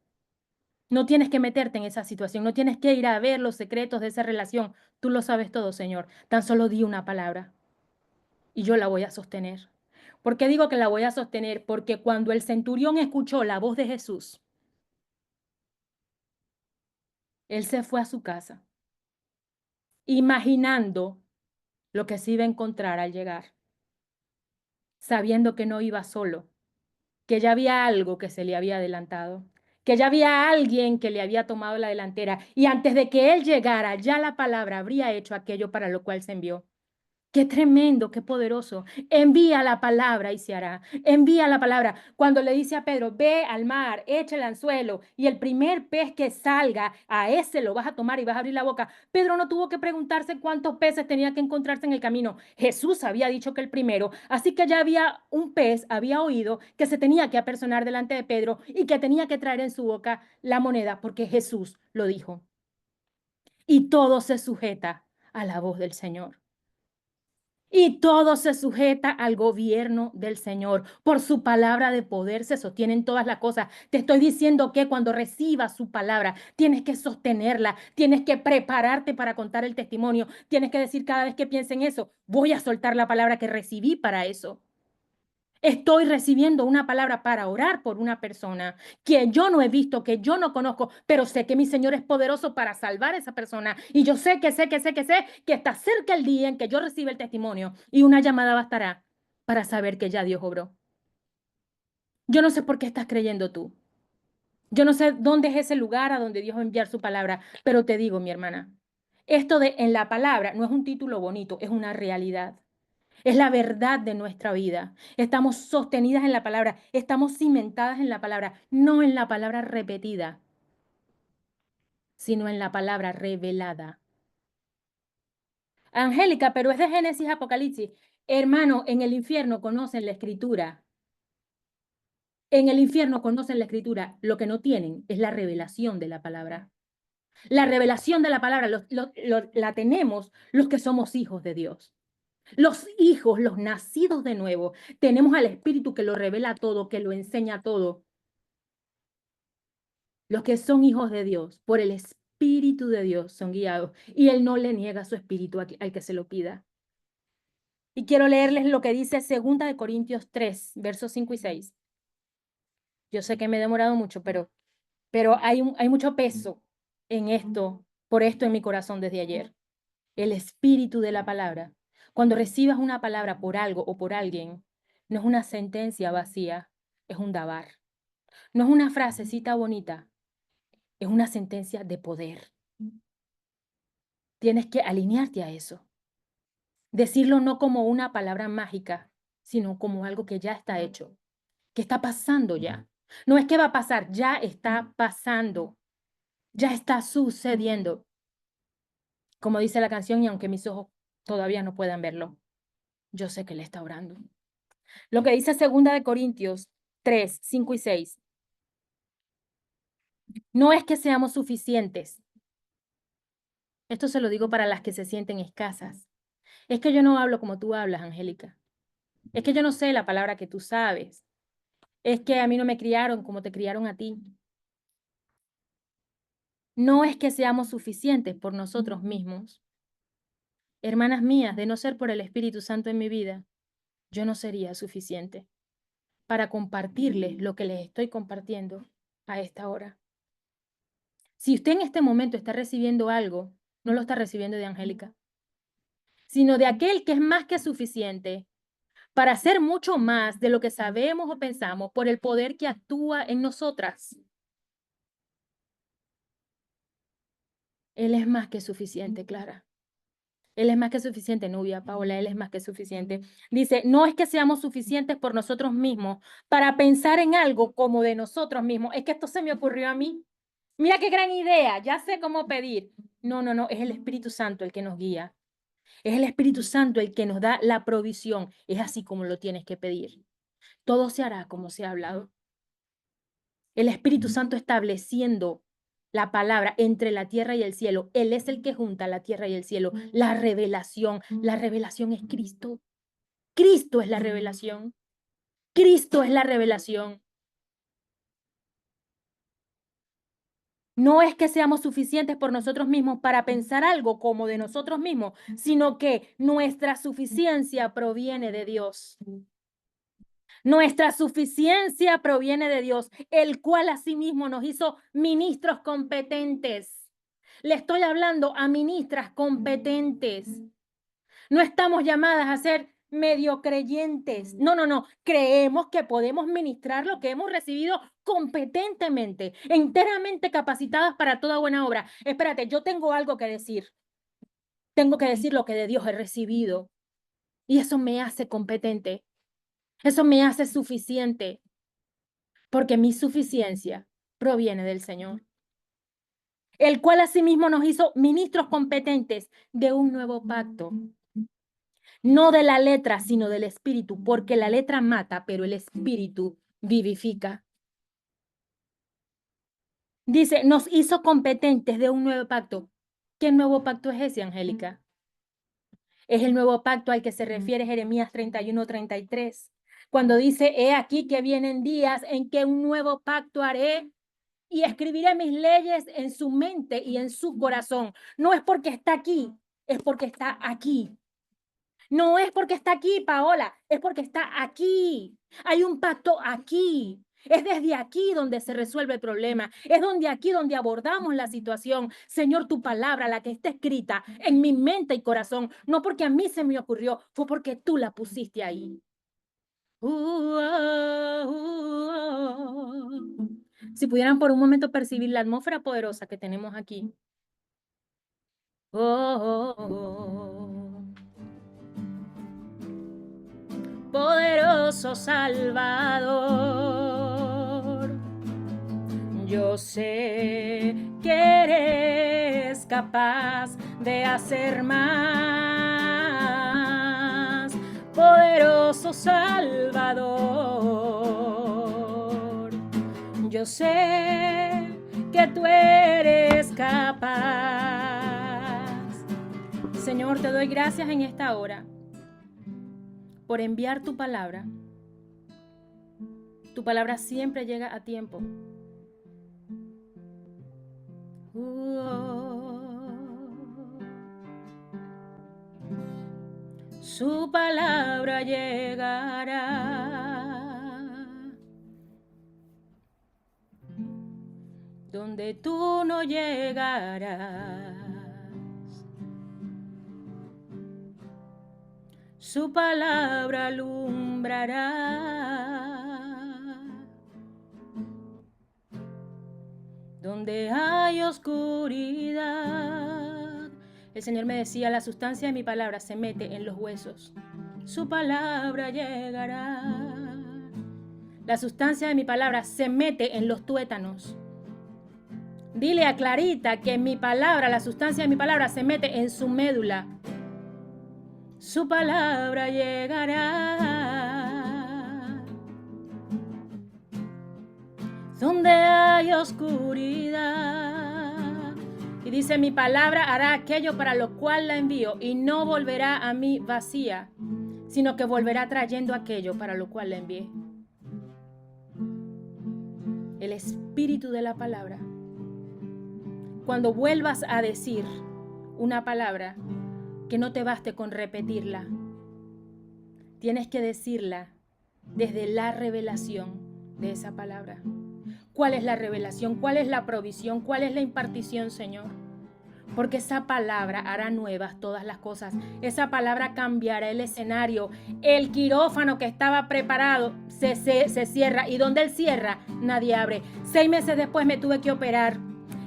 No tienes que meterte en esa situación, no tienes que ir a ver los secretos de esa relación. Tú lo sabes todo, Señor. Tan solo di una palabra y yo la voy a sostener. ¿Por qué digo que la voy a sostener? Porque cuando el centurión escuchó la voz de Jesús, él se fue a su casa, imaginando lo que se iba a encontrar al llegar, sabiendo que no iba solo, que ya había algo que se le había adelantado, que ya había alguien que le había tomado la delantera y antes de que él llegara, ya la palabra habría hecho aquello para lo cual se envió. Qué tremendo, qué poderoso. Envía la palabra y se hará. Envía la palabra. Cuando le dice a Pedro, ve al mar, echa el anzuelo y el primer pez que salga, a ese lo vas a tomar y vas a abrir la boca. Pedro no tuvo que preguntarse cuántos peces tenía que encontrarse en el camino. Jesús había dicho que el primero. Así que ya había un pez, había oído que se tenía que apersonar delante de Pedro y que tenía que traer en su boca la moneda porque Jesús lo dijo. Y todo se sujeta a la voz del Señor. Y todo se sujeta al gobierno del Señor. Por su palabra de poder se sostienen todas las cosas. Te estoy diciendo que cuando recibas su palabra, tienes que sostenerla, tienes que prepararte para contar el testimonio, tienes que decir cada vez que piense en eso, voy a soltar la palabra que recibí para eso. Estoy recibiendo una palabra para orar por una persona que yo no he visto, que yo no conozco, pero sé que mi Señor es poderoso para salvar a esa persona. Y yo sé que está cerca el día en que yo reciba el testimonio y una llamada bastará para saber que ya Dios obró. Yo no sé por qué estás creyendo tú. Yo no sé dónde es ese lugar a donde Dios va a enviar su palabra, pero te digo, mi hermana, esto de en la palabra no es un título bonito, es una realidad. Es la verdad de nuestra vida. Estamos sostenidas en la palabra, estamos cimentadas en la palabra, no en la palabra repetida, sino en la palabra revelada. Angélica, pero es de Génesis Apocalipsis. Hermano, en el infierno conocen la escritura. En el infierno conocen la escritura. Lo que no tienen es la revelación de la palabra. La revelación de la palabra la tenemos los que somos hijos de Dios. Los hijos, los nacidos de nuevo, tenemos al Espíritu que lo revela todo, que lo enseña todo. Los que son hijos de Dios, por el Espíritu de Dios, son guiados. Y Él no le niega su Espíritu al que se lo pida. Y quiero leerles lo que dice 2 Corintios 3, versos 5 y 6. Yo sé que me he demorado mucho, pero hay mucho peso en esto, por esto en mi corazón desde ayer. El espíritu de la palabra. Cuando recibas una palabra por algo o por alguien, no es una sentencia vacía, es un dabar. No es una frasecita bonita, es una sentencia de poder. Tienes que alinearte a eso. Decirlo no como una palabra mágica, sino como algo que ya está hecho, que está pasando ya. No es que va a pasar, ya está pasando, ya está sucediendo. Como dice la canción, y aunque mis ojos todavía no puedan verlo, yo sé que Él está orando. Lo que dice 2 Corintios 3, 5 y 6. No es que seamos suficientes. Esto se lo digo para las que se sienten escasas. Es que yo no hablo como tú hablas, Angélica. Es que yo no sé la palabra que tú sabes. Es que a mí no me criaron como te criaron a ti. No es que seamos suficientes por nosotros mismos. Hermanas mías, de no ser por el Espíritu Santo en mi vida, yo no sería suficiente para compartirles lo que les estoy compartiendo a esta hora. Si usted en este momento está recibiendo algo, no lo está recibiendo de Angélica, sino de aquel que es más que suficiente para hacer mucho más de lo que sabemos o pensamos por el poder que actúa en nosotras. Él es más que suficiente, Clara. Él es más que suficiente, Nubia, Paola, Él es más que suficiente. Dice, no es que seamos suficientes por nosotros mismos para pensar en algo como de nosotros mismos. Es que esto se me ocurrió a mí. Mira qué gran idea, ya sé cómo pedir. No, no, no, es el Espíritu Santo el que nos guía. Es el Espíritu Santo el que nos da la provisión. Es así como lo tienes que pedir. Todo se hará como se ha hablado. El Espíritu Santo estableciendo la palabra entre la tierra y el cielo. Él es el que junta la tierra y el cielo. La revelación es Cristo. Cristo es la revelación. Cristo es la revelación. No es que seamos suficientes por nosotros mismos para pensar algo como de nosotros mismos, sino que nuestra suficiencia proviene de Dios. Nuestra suficiencia proviene de Dios, el cual asimismo nos hizo ministros competentes. Le estoy hablando a ministras competentes. No estamos llamadas a ser medio creyentes. No, no, no. Creemos que podemos ministrar lo que hemos recibido competentemente, enteramente capacitadas para toda buena obra. Espérate, yo tengo algo que decir. Tengo que decir lo que de Dios he recibido. Y eso me hace competente. Eso me hace suficiente, porque mi suficiencia proviene del Señor, el cual asimismo nos hizo ministros competentes de un nuevo pacto. No de la letra, sino del espíritu, porque la letra mata, pero el espíritu vivifica. Dice, nos hizo competentes de un nuevo pacto. ¿Qué nuevo pacto es ese, Angélica? Es el nuevo pacto al que se refiere Jeremías 31-33, cuando dice, he aquí que vienen días en que un nuevo pacto haré y escribiré mis leyes en su mente y en su corazón. No es porque está aquí, es porque está aquí. No es porque está aquí, Paola, es porque está aquí. Hay un pacto aquí. Es desde aquí donde se resuelve el problema. Es donde aquí donde abordamos la situación. Señor, tu palabra, la que está escrita en mi mente y corazón, no porque a mí se me ocurrió, fue porque tú la pusiste ahí. Si pudieran por un momento percibir la atmósfera poderosa que tenemos aquí. Poderoso Salvador, yo sé que eres capaz de hacer más. Poderoso Salvador, yo sé que tú eres capaz. Señor, te doy gracias en esta hora por enviar tu palabra. Tu palabra siempre llega a tiempo. Su palabra llegará donde tú no llegarás. Su palabra alumbrará donde hay oscuridad. El Señor me decía, la sustancia de mi palabra se mete en los huesos. Su palabra llegará. La sustancia de mi palabra se mete en los tuétanos. Dile a Clarita que mi palabra, la sustancia de mi palabra se mete en su médula. Su palabra llegará donde hay oscuridad. Y dice, mi palabra hará aquello para lo cual la envío y no volverá a mí vacía, sino que volverá trayendo aquello para lo cual la envié. El espíritu de la palabra. Cuando vuelvas a decir una palabra, que no te baste con repetirla. Tienes que decirla desde la revelación de esa palabra. ¿Cuál es la revelación? ¿Cuál es la provisión? ¿Cuál es la impartición, Señor? Porque esa palabra hará nuevas todas las cosas. Esa palabra cambiará el escenario. El quirófano que estaba preparado se cierra. Y donde él cierra, nadie abre. 6 meses después me tuve que operar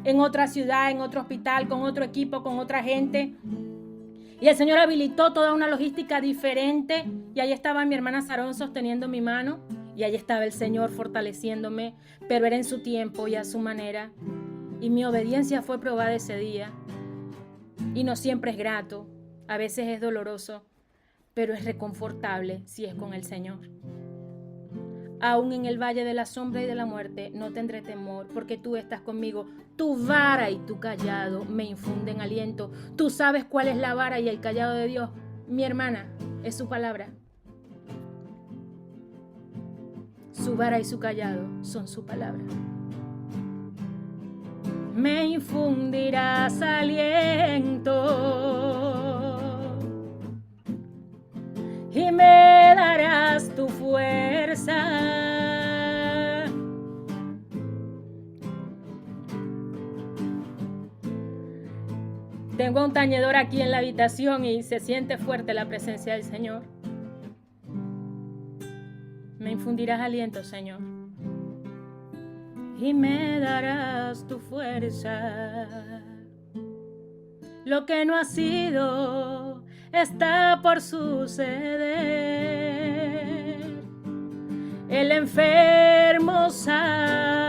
en otra ciudad, en otro hospital, con otro equipo, con otra gente. Y el Señor habilitó toda una logística diferente. Y ahí estaba mi hermana Sarón sosteniendo mi mano. Y ahí estaba el Señor fortaleciéndome. Pero era en su tiempo y a su manera. Y mi obediencia fue probada ese día. Y no siempre es grato. A veces es doloroso. Pero es reconfortable si es con el Señor. Aún en el valle de la sombra y de la muerte no tendré temor, porque tú estás conmigo. Tu vara y tu callado me infunden aliento. Tú sabes cuál es la vara y el callado de Dios. Mi hermana, es su palabra. Su vara y su callado son su palabra. Me infundirás aliento y me darás tu fuerza. Tengo un tañedor aquí en la habitación y se siente fuerte la presencia del Señor. Me infundirás aliento, Señor, y me darás tu fuerza. Lo que no ha sido está por suceder. El enfermo sanará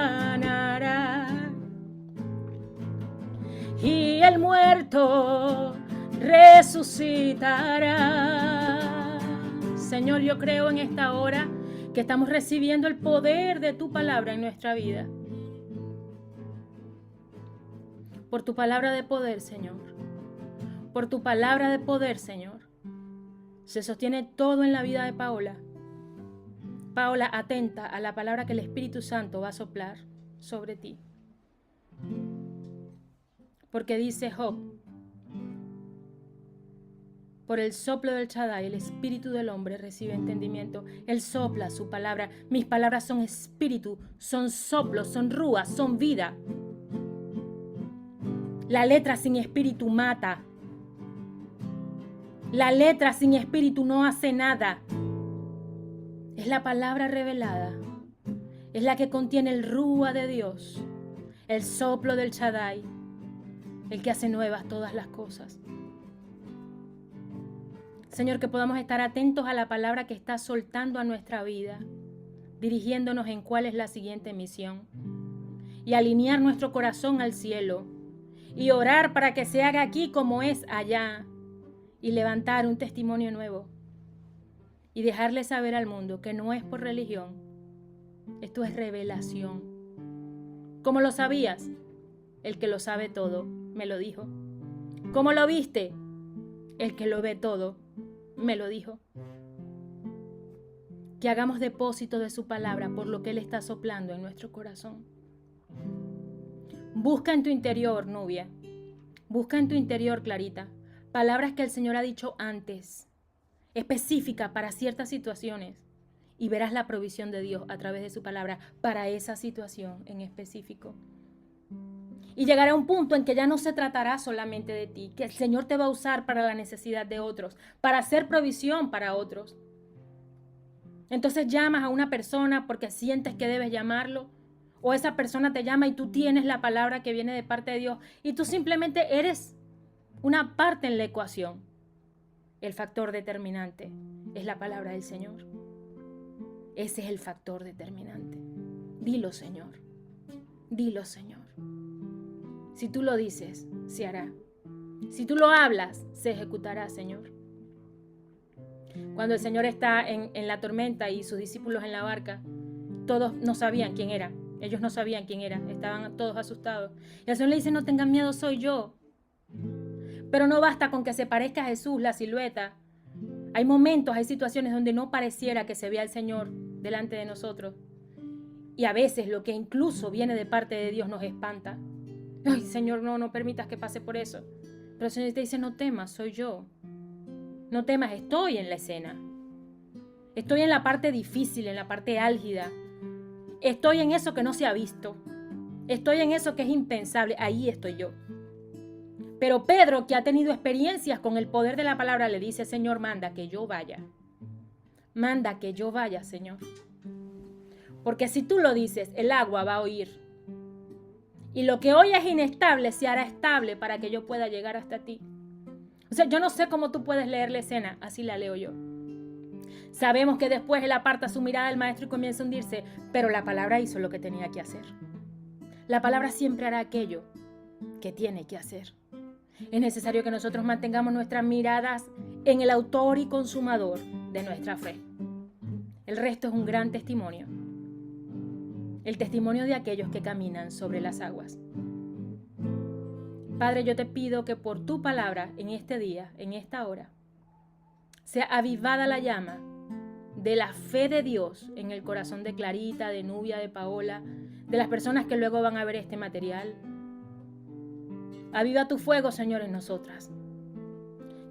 y el muerto resucitará. Señor, yo creo en esta hora que estamos recibiendo el poder de tu palabra en nuestra vida. Por tu palabra de poder, Señor. Por tu palabra de poder, Señor. Se sostiene todo en la vida de Paola. Paola, atenta a la palabra que el Espíritu Santo va a soplar sobre ti. Porque dice Job, por el soplo del Shaddai, el espíritu del hombre recibe entendimiento. Él sopla su palabra. Mis palabras son espíritu, son soplos, son rúas, son vida. La letra sin espíritu mata. La letra sin espíritu no hace nada. Es la palabra revelada. Es la que contiene el rúa de Dios, el soplo del Shaddai, el que hace nuevas todas las cosas. Señor, que podamos estar atentos a la palabra que está soltando a nuestra vida, dirigiéndonos en cuál es la siguiente misión, y alinear nuestro corazón al cielo, y orar para que se haga aquí como es allá, y levantar un testimonio nuevo, y dejarle saber al mundo que no es por religión, esto es revelación. ¿Cómo lo sabías? El que lo sabe todo me lo dijo. ¿Cómo lo viste? El que lo ve todo me lo dijo. Que hagamos depósito de su palabra por lo que Él está soplando en nuestro corazón. Busca en tu interior, Nubia. Busca en tu interior, Clarita, palabras que el Señor ha dicho antes, específicas para ciertas situaciones, y verás la provisión de Dios a través de su palabra para esa situación en específico. Y llegará un punto en que ya no se tratará solamente de ti, que el Señor te va a usar para la necesidad de otros, para hacer provisión para otros. Entonces llamas a una persona porque sientes que debes llamarlo, o esa persona te llama y tú tienes la palabra que viene de parte de Dios y tú simplemente eres una parte en la ecuación. El factor determinante es la palabra del Señor. Ese es el factor determinante. Dilo, Señor. Dilo, Señor. Si tú lo dices, se hará. Si tú lo hablas, se ejecutará, Señor. Cuando el Señor está en la tormenta y sus discípulos en la barca, todos no sabían quién era. Ellos no sabían quién era. Estaban todos asustados. Y el Señor le dice, no tengan miedo, soy yo. Pero no basta con que se parezca a Jesús, la silueta. Hay momentos, hay situaciones donde no pareciera que se vea el Señor delante de nosotros. Y a veces lo que incluso viene de parte de Dios nos espanta. Ay, Señor, no permitas que pase por eso. Pero el Señor te dice, no temas, soy yo. No temas, estoy en la escena. Estoy en la parte difícil, en la parte álgida. Estoy en eso que no se ha visto. Estoy en eso que es impensable. Ahí estoy yo. Pero Pedro, que ha tenido experiencias con el poder de la palabra, le dice, Señor, manda que yo vaya. Manda que yo vaya, Señor. Porque si tú lo dices, el agua va a oír. Y lo que hoy es inestable se hará estable para que yo pueda llegar hasta ti. O sea, yo no sé cómo tú puedes leer la escena, así la leo yo. Sabemos que después él aparta su mirada del maestro y comienza a hundirse, pero la palabra hizo lo que tenía que hacer. La palabra siempre hará aquello que tiene que hacer. Es necesario que nosotros mantengamos nuestras miradas en el autor y consumador de nuestra fe. El resto es un gran testimonio. El testimonio de aquellos que caminan sobre las aguas. Padre, yo te pido que por tu palabra en este día, en esta hora, sea avivada la llama de la fe de Dios en el corazón de Clarita, de Nubia, de Paola, de las personas que luego van a ver este material. Aviva tu fuego, Señor, en nosotras.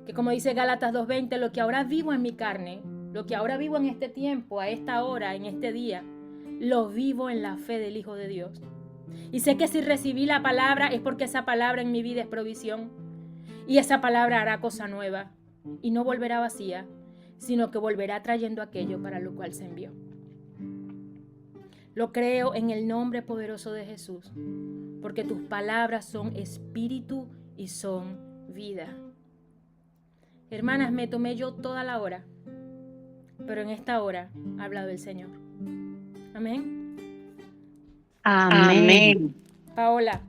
Que como dice Gálatas 2:20, lo que ahora vivo en mi carne, lo que ahora vivo en este tiempo, a esta hora, en este día, lo vivo en la fe del Hijo de Dios. Y sé que si recibí la palabra es porque esa palabra en mi vida es provisión. Y esa palabra hará cosa nueva. Y no volverá vacía, sino que volverá trayendo aquello para lo cual se envió. Lo creo en el nombre poderoso de Jesús, porque tus palabras son espíritu y son vida. Hermanas, me tomé yo toda la hora, pero en esta hora ha hablado el Señor. Amén. Amén. Amén. Paola,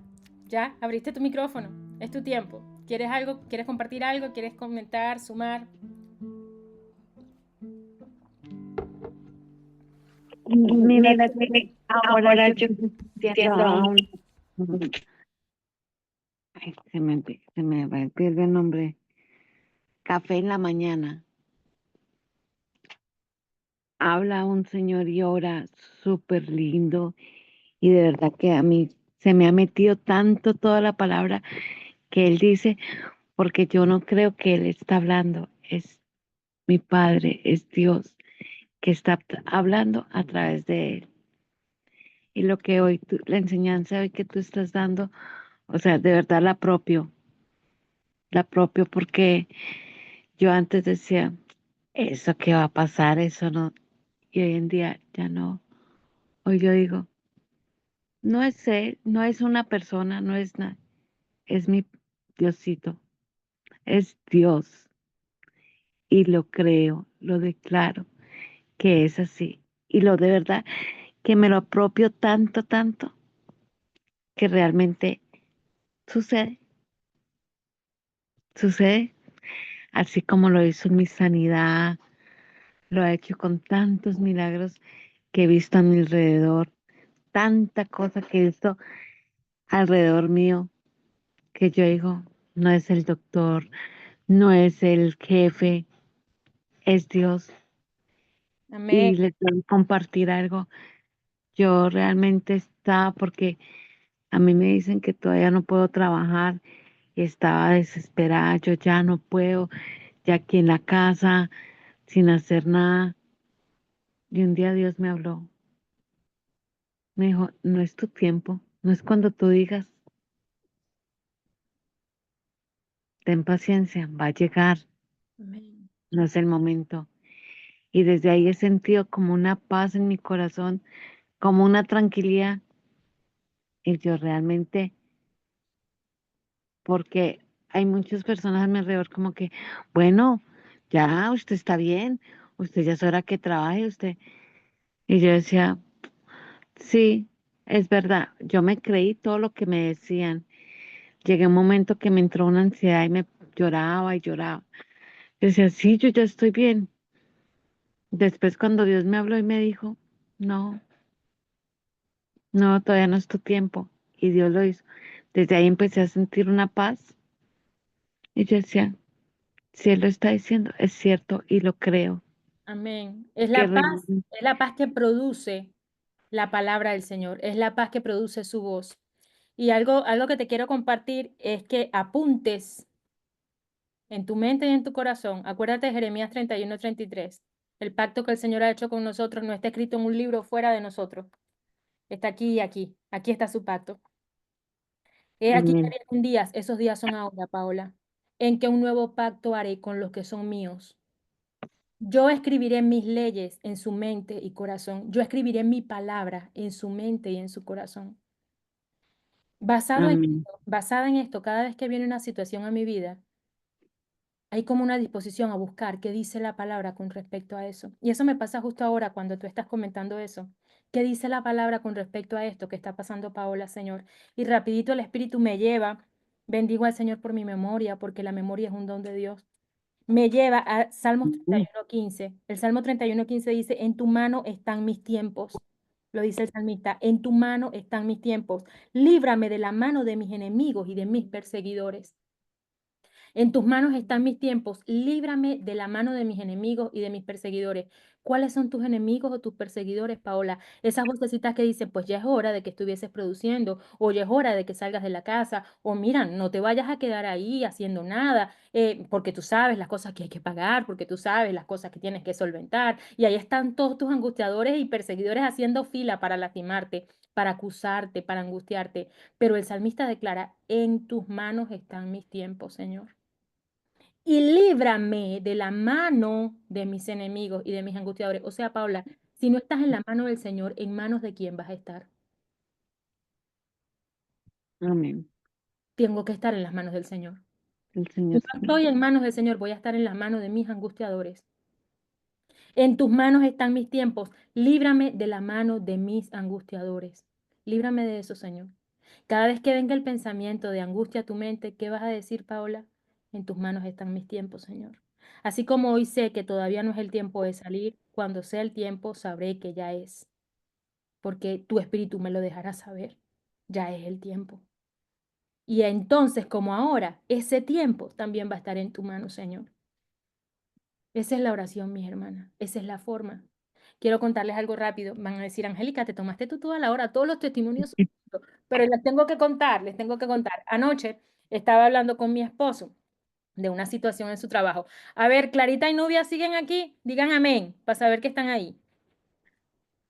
ya abriste tu micrófono. Es tu tiempo. ¿Quieres algo? ¿Quieres compartir algo? ¿Quieres comentar, sumar? Mira Mira que que ahora ahora yo yo estoy haciendo siento a aún. ay, se me va a perder el nombre. Café en la mañana. Habla un señor y ora súper lindo y de verdad que a mí se me ha metido tanto toda la palabra que él dice, porque yo no creo que él está hablando, es mi Padre, es Dios que está hablando a través de él. Y lo que hoy, la enseñanza hoy que tú estás dando, o sea, de verdad la propio porque yo antes decía, eso qué va a pasar, eso no, y hoy en día ya no. Hoy yo digo, no es él, no es una persona, no es nada, es mi Diosito, es Dios, y lo creo, lo declaro que es así, y lo de verdad que me lo apropio tanto, tanto, que realmente sucede, sucede, así como lo hizo en mi sanidad, lo ha hecho con tantos milagros que he visto a mi alrededor, tanta cosa que he visto alrededor mío, que yo digo, no es el doctor, no es el jefe, es Dios. Amén. Y les quiero compartir algo. Yo realmente estaba, porque a mí me dicen que todavía no puedo trabajar, y estaba desesperada, yo ya no puedo, ya aquí en la casa, sin hacer nada. Y un día Dios me habló, me dijo, no es tu tiempo, no es cuando tú digas, ten paciencia, va a llegar, Amén. no es el momento. Y desde ahí he sentido como una paz en mi corazón, como una tranquilidad. Y yo realmente, porque hay muchas personas a mi alrededor como que, bueno, ya usted está bien, usted ya es hora que trabaje, usted. Y yo decía, sí, es verdad, yo me creí todo lo que me decían. Llegué a un momento que me entró una ansiedad y me lloraba y lloraba. Yo decía, sí, yo ya estoy bien. Después cuando Dios me habló y me dijo, no, no, todavía no es tu tiempo. Y Dios lo hizo. Desde ahí empecé a sentir una paz. Y yo decía, si Él lo está diciendo, es cierto y lo creo. Amén. Que Es la paz que produce la palabra del Señor, es la paz que produce su voz. Y algo que te quiero compartir es que apuntes en tu mente y en tu corazón. Acuérdate de Jeremías 31-33. El pacto que el Señor ha hecho con nosotros no está escrito en un libro fuera de nosotros. Está aquí y aquí. Aquí está su pacto. He aquí que amén, vienen días, esos días son ahora, Paola, en que un nuevo pacto haré con los que son míos. Yo escribiré mis leyes en su mente y corazón. Yo escribiré mi palabra en su mente y en su corazón. amén, Basada en esto, cada vez que viene una situación a mi vida, hay como una disposición a buscar qué dice la palabra con respecto a eso. Y eso me pasa justo ahora cuando tú estás comentando eso. ¿Qué dice la palabra con respecto a esto que está pasando, Paola, Señor? Y rapidito el Espíritu me lleva, bendigo al Señor por mi memoria, porque la memoria es un don de Dios. Me lleva a Salmos amén, 31:15. El Salmo 31:15 dice, en tu mano están mis tiempos. Lo dice el salmista, en tu mano están mis tiempos. Líbrame de la mano de mis enemigos y de mis perseguidores. En tus manos están mis tiempos, líbrame de la mano de mis enemigos y de mis perseguidores. ¿Cuáles son tus enemigos o tus perseguidores, Paola? Esas vocecitas que dicen, pues ya es hora de que estuvieses produciendo, o ya es hora de que salgas de la casa, o mira, no te vayas a quedar ahí haciendo nada, porque tú sabes las cosas que hay que pagar, porque tú sabes las cosas que tienes que solventar, y ahí están todos tus angustiadores y perseguidores haciendo fila para lastimarte, para acusarte, para angustiarte. Pero el salmista declara, en tus manos están mis tiempos, Señor, y líbrame de la mano de mis enemigos y de mis angustiadores. O sea, Paula, si no estás en la mano del Señor, ¿en manos de quién vas a estar? amén. Tengo que estar en las manos del Señor. El Si Señor no sabe. estoy en manos del Señor, voy a estar en las manos de mis angustiadores. En tus manos están mis tiempos. Líbrame de la mano de mis angustiadores. Líbrame de eso, Señor. Cada vez que venga el pensamiento de angustia a tu mente, ¿qué vas a decir, Paola? En tus manos están mis tiempos, Señor. Así como hoy sé que todavía no es el tiempo de salir, cuando sea el tiempo sabré que ya es, porque tu espíritu me lo dejará saber. Ya es el tiempo. Y entonces, como ahora, ese tiempo también va a estar en tu mano, Señor. Esa es la oración, mis hermanas. Esa es la forma. Quiero contarles algo rápido. Van a decir, Angélica, te tomaste tú toda la hora, todos los testimonios, son estos". Pero les tengo que contar, les tengo que contar. Anoche estaba hablando con mi esposo de una situación en su trabajo. A ver, Clarita y Nubia siguen aquí. Digan amén para saber que están ahí.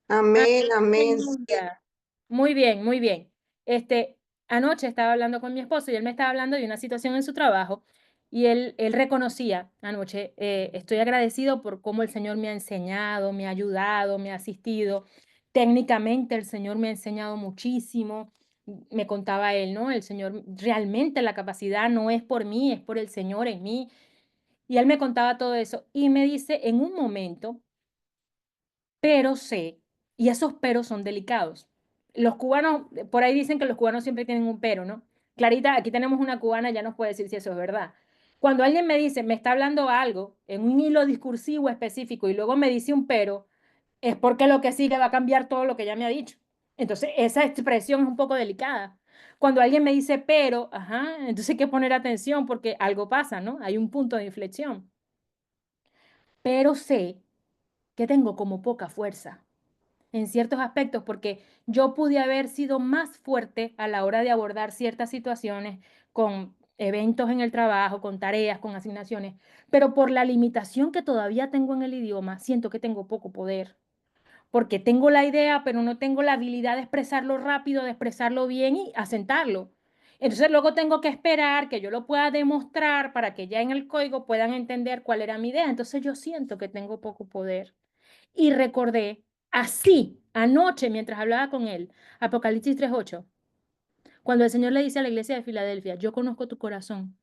Amén, amén. Sí. Aleluya. Muy bien, muy bien. Este, anoche estaba hablando con mi esposo y él me estaba hablando de una situación en su trabajo y él reconocía anoche, estoy agradecido por cómo el Señor me ha enseñado, me ha ayudado, me ha asistido. Técnicamente el Señor me ha enseñado muchísimo. Me contaba él, ¿no? El Señor, realmente la capacidad no es por mí, es por el Señor en mí. Y él me contaba todo eso y me dice en un momento, pero sé, y esos peros son delicados. Los cubanos, por ahí dicen que los cubanos siempre tienen un pero, ¿no? Clarita, aquí tenemos una cubana, ya nos puede decir si eso es verdad. Cuando alguien me dice, me está hablando algo en un hilo discursivo específico y luego me dice un pero, es porque lo que sigue va a cambiar todo lo que ya me ha dicho. Entonces, esa expresión es un poco delicada. Cuando alguien me dice pero, ajá, entonces hay que poner atención porque algo pasa, ¿no? Hay un punto de inflexión. Pero sé que tengo como poca fuerza en ciertos aspectos, porque yo pude haber sido más fuerte a la hora de abordar ciertas situaciones con eventos en el trabajo, con tareas, con asignaciones, pero por la limitación que todavía tengo en el idioma, siento que tengo poco poder, porque tengo la idea, pero no tengo la habilidad de expresarlo rápido, de expresarlo bien y asentarlo. Entonces luego tengo que esperar que yo lo pueda demostrar para que ya en el código puedan entender cuál era mi idea. Entonces yo siento que tengo poco poder. Y recordé así, anoche, mientras hablaba con él, Apocalipsis 3:8, cuando el Señor le dice a la iglesia de Filadelfia, yo conozco tu corazón,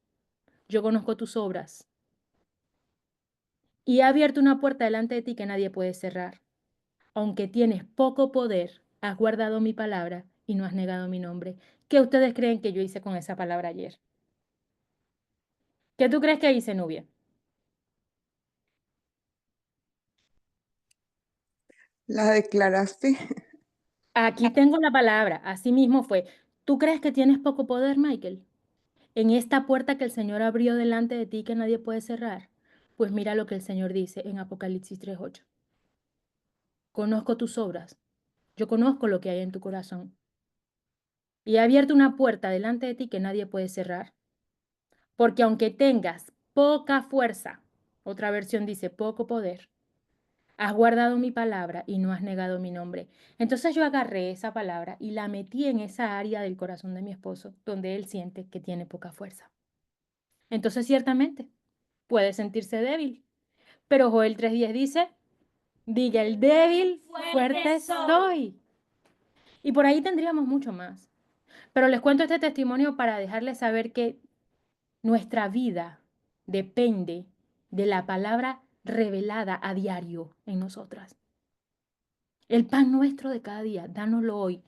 yo conozco tus obras, y he abierto una puerta delante de ti que nadie puede cerrar. Aunque tienes poco poder, has guardado mi palabra y no has negado mi nombre. ¿Qué ustedes creen que yo hice con esa palabra ayer? ¿Qué tú crees que hice, Nubia? La declaraste. Aquí tengo la palabra, así mismo fue. ¿Tú crees que tienes poco poder, Michael? En esta puerta que el Señor abrió delante de ti que nadie puede cerrar. Pues mira lo que el Señor dice en Apocalipsis 3:8. Conozco tus obras, yo conozco lo que hay en tu corazón. Y he abierto una puerta delante de ti que nadie puede cerrar. Porque aunque tengas poca fuerza, otra versión dice poco poder, has guardado mi palabra y no has negado mi nombre. Entonces yo agarré esa palabra y la metí en esa área del corazón de mi esposo, donde él siente que tiene poca fuerza. Entonces ciertamente puede sentirse débil. Pero Joel 3:10 dice, diga el débil, fuerte soy. Y por ahí tendríamos mucho más. Pero les cuento este testimonio para dejarles saber que nuestra vida depende de la palabra revelada a diario en nosotras. El pan nuestro de cada día, dánoslo hoy.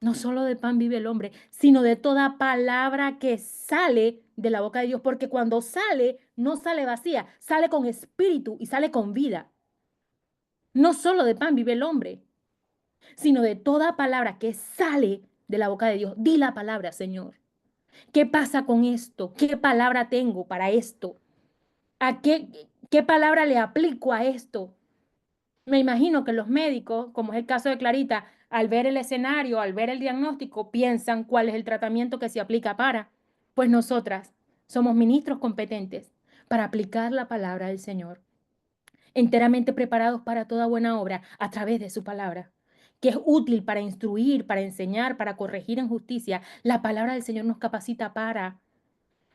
No solo de pan vive el hombre, sino de toda palabra que sale de la boca de Dios, porque cuando sale, no sale vacía, sale con espíritu y sale con vida. No solo de pan vive el hombre, sino de toda palabra que sale de la boca de Dios. Di la palabra, Señor. ¿Qué pasa con esto? ¿Qué palabra tengo para esto? ¿A qué palabra le aplico a esto? Me imagino que los médicos, como es el caso de Clarita, al ver el escenario, al ver el diagnóstico, piensan cuál es el tratamiento que se aplica para. Pues nosotras somos ministros competentes para aplicar la palabra del Señor, enteramente preparados para toda buena obra a través de su palabra, que es útil para instruir, para enseñar, para corregir en justicia. La palabra del Señor nos capacita para,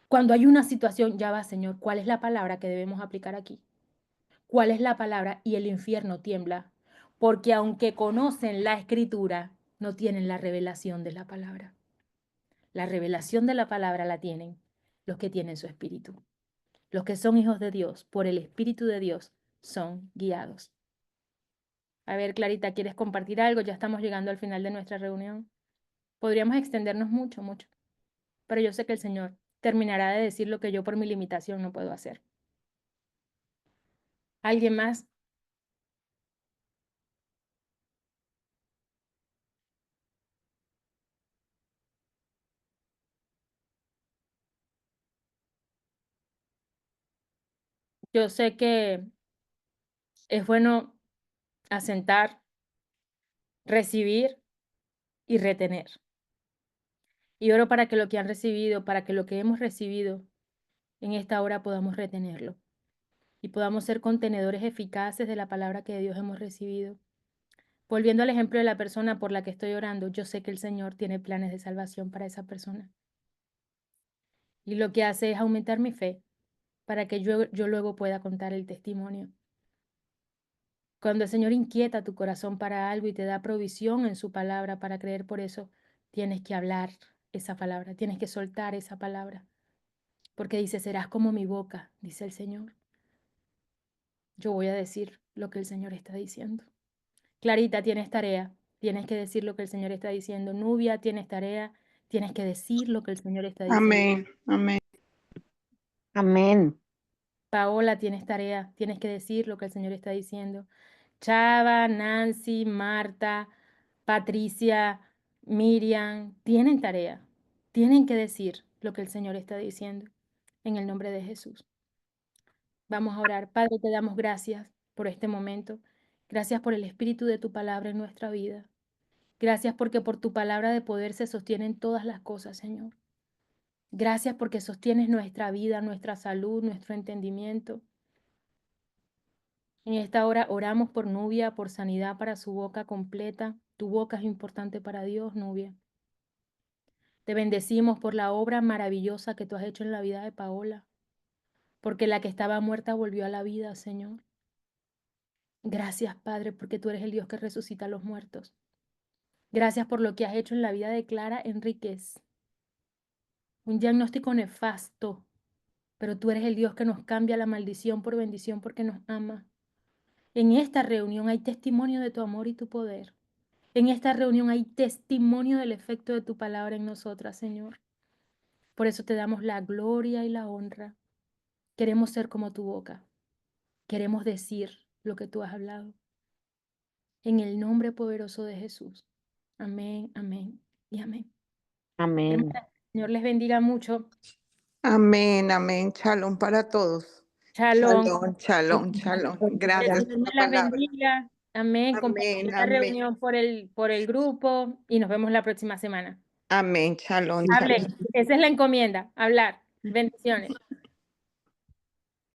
cuando hay una situación, ya va, Señor, ¿cuál es la palabra que debemos aplicar aquí? ¿Cuál es la palabra? Y el infierno tiembla, porque aunque conocen la escritura, no tienen la revelación de la palabra. La revelación de la palabra la tienen los que tienen su espíritu. Los que son hijos de Dios, por el Espíritu de Dios, son guiados. A ver, Clarita, ¿quieres compartir algo? Ya estamos llegando al final de nuestra reunión. Podríamos extendernos mucho, mucho, pero yo sé que el Señor terminará de decir lo que yo por mi limitación no puedo hacer. ¿Alguien más? Yo sé que es bueno asentar, recibir y retener. Y oro para que lo que han recibido, para que lo que hemos recibido en esta hora podamos retenerlo y podamos ser contenedores eficaces de la palabra que de Dios hemos recibido. Volviendo al ejemplo de la persona por la que estoy orando, yo sé que el Señor tiene planes de salvación para esa persona. Y lo que hace es aumentar mi fe para que yo luego pueda contar el testimonio. Cuando el Señor inquieta tu corazón para algo y te da provisión en su palabra para creer por eso, tienes que hablar esa palabra, tienes que soltar esa palabra. Porque dice, serás como mi boca, dice el Señor. Yo voy a decir lo que el Señor está diciendo. Clarita, tienes tarea, tienes que decir lo que el Señor está diciendo. Nubia, tienes tarea, tienes que decir lo que el Señor está diciendo. Amén, amén. Amén. Paola, tienes tarea, tienes que decir lo que el Señor está diciendo. Chava, Nancy, Marta, Patricia, Miriam, tienen tarea, tienen que decir lo que el Señor está diciendo en el nombre de Jesús. Vamos a orar. Padre, te damos gracias por este momento. Gracias por el espíritu de tu palabra en nuestra vida. Gracias porque por tu palabra de poder se sostienen todas las cosas, Señor. Gracias porque sostienes nuestra vida, nuestra salud, nuestro entendimiento. En esta hora oramos por Nubia, por sanidad para su boca completa. Tu boca es importante para Dios, Nubia. Te bendecimos por la obra maravillosa que tú has hecho en la vida de Paola, porque la que estaba muerta volvió a la vida, Señor. Gracias, Padre, porque tú eres el Dios que resucita a los muertos. Gracias por lo que has hecho en la vida de Clara Enríquez. Un diagnóstico nefasto, pero tú eres el Dios que nos cambia la maldición por bendición porque nos ama. En esta reunión hay testimonio de tu amor y tu poder. En esta reunión hay testimonio del efecto de tu palabra en nosotras, Señor. Por eso te damos la gloria y la honra. Queremos ser como tu boca. Queremos decir lo que tú has hablado. En el nombre poderoso de Jesús. Amén, amén y amén. Amén. Hermanas, el Señor les bendiga mucho. Amén, amén. Shalom para todos. Shalom. Shalom, shalom, shalom. Que el Gracias por Señor la las palabra. bendiga. Amén. Amén, Compartir la amén. reunión por el grupo y nos vemos la próxima semana. Amén. Shalom, Hable. shalom. Esa es la encomienda. Hablar. Bendiciones.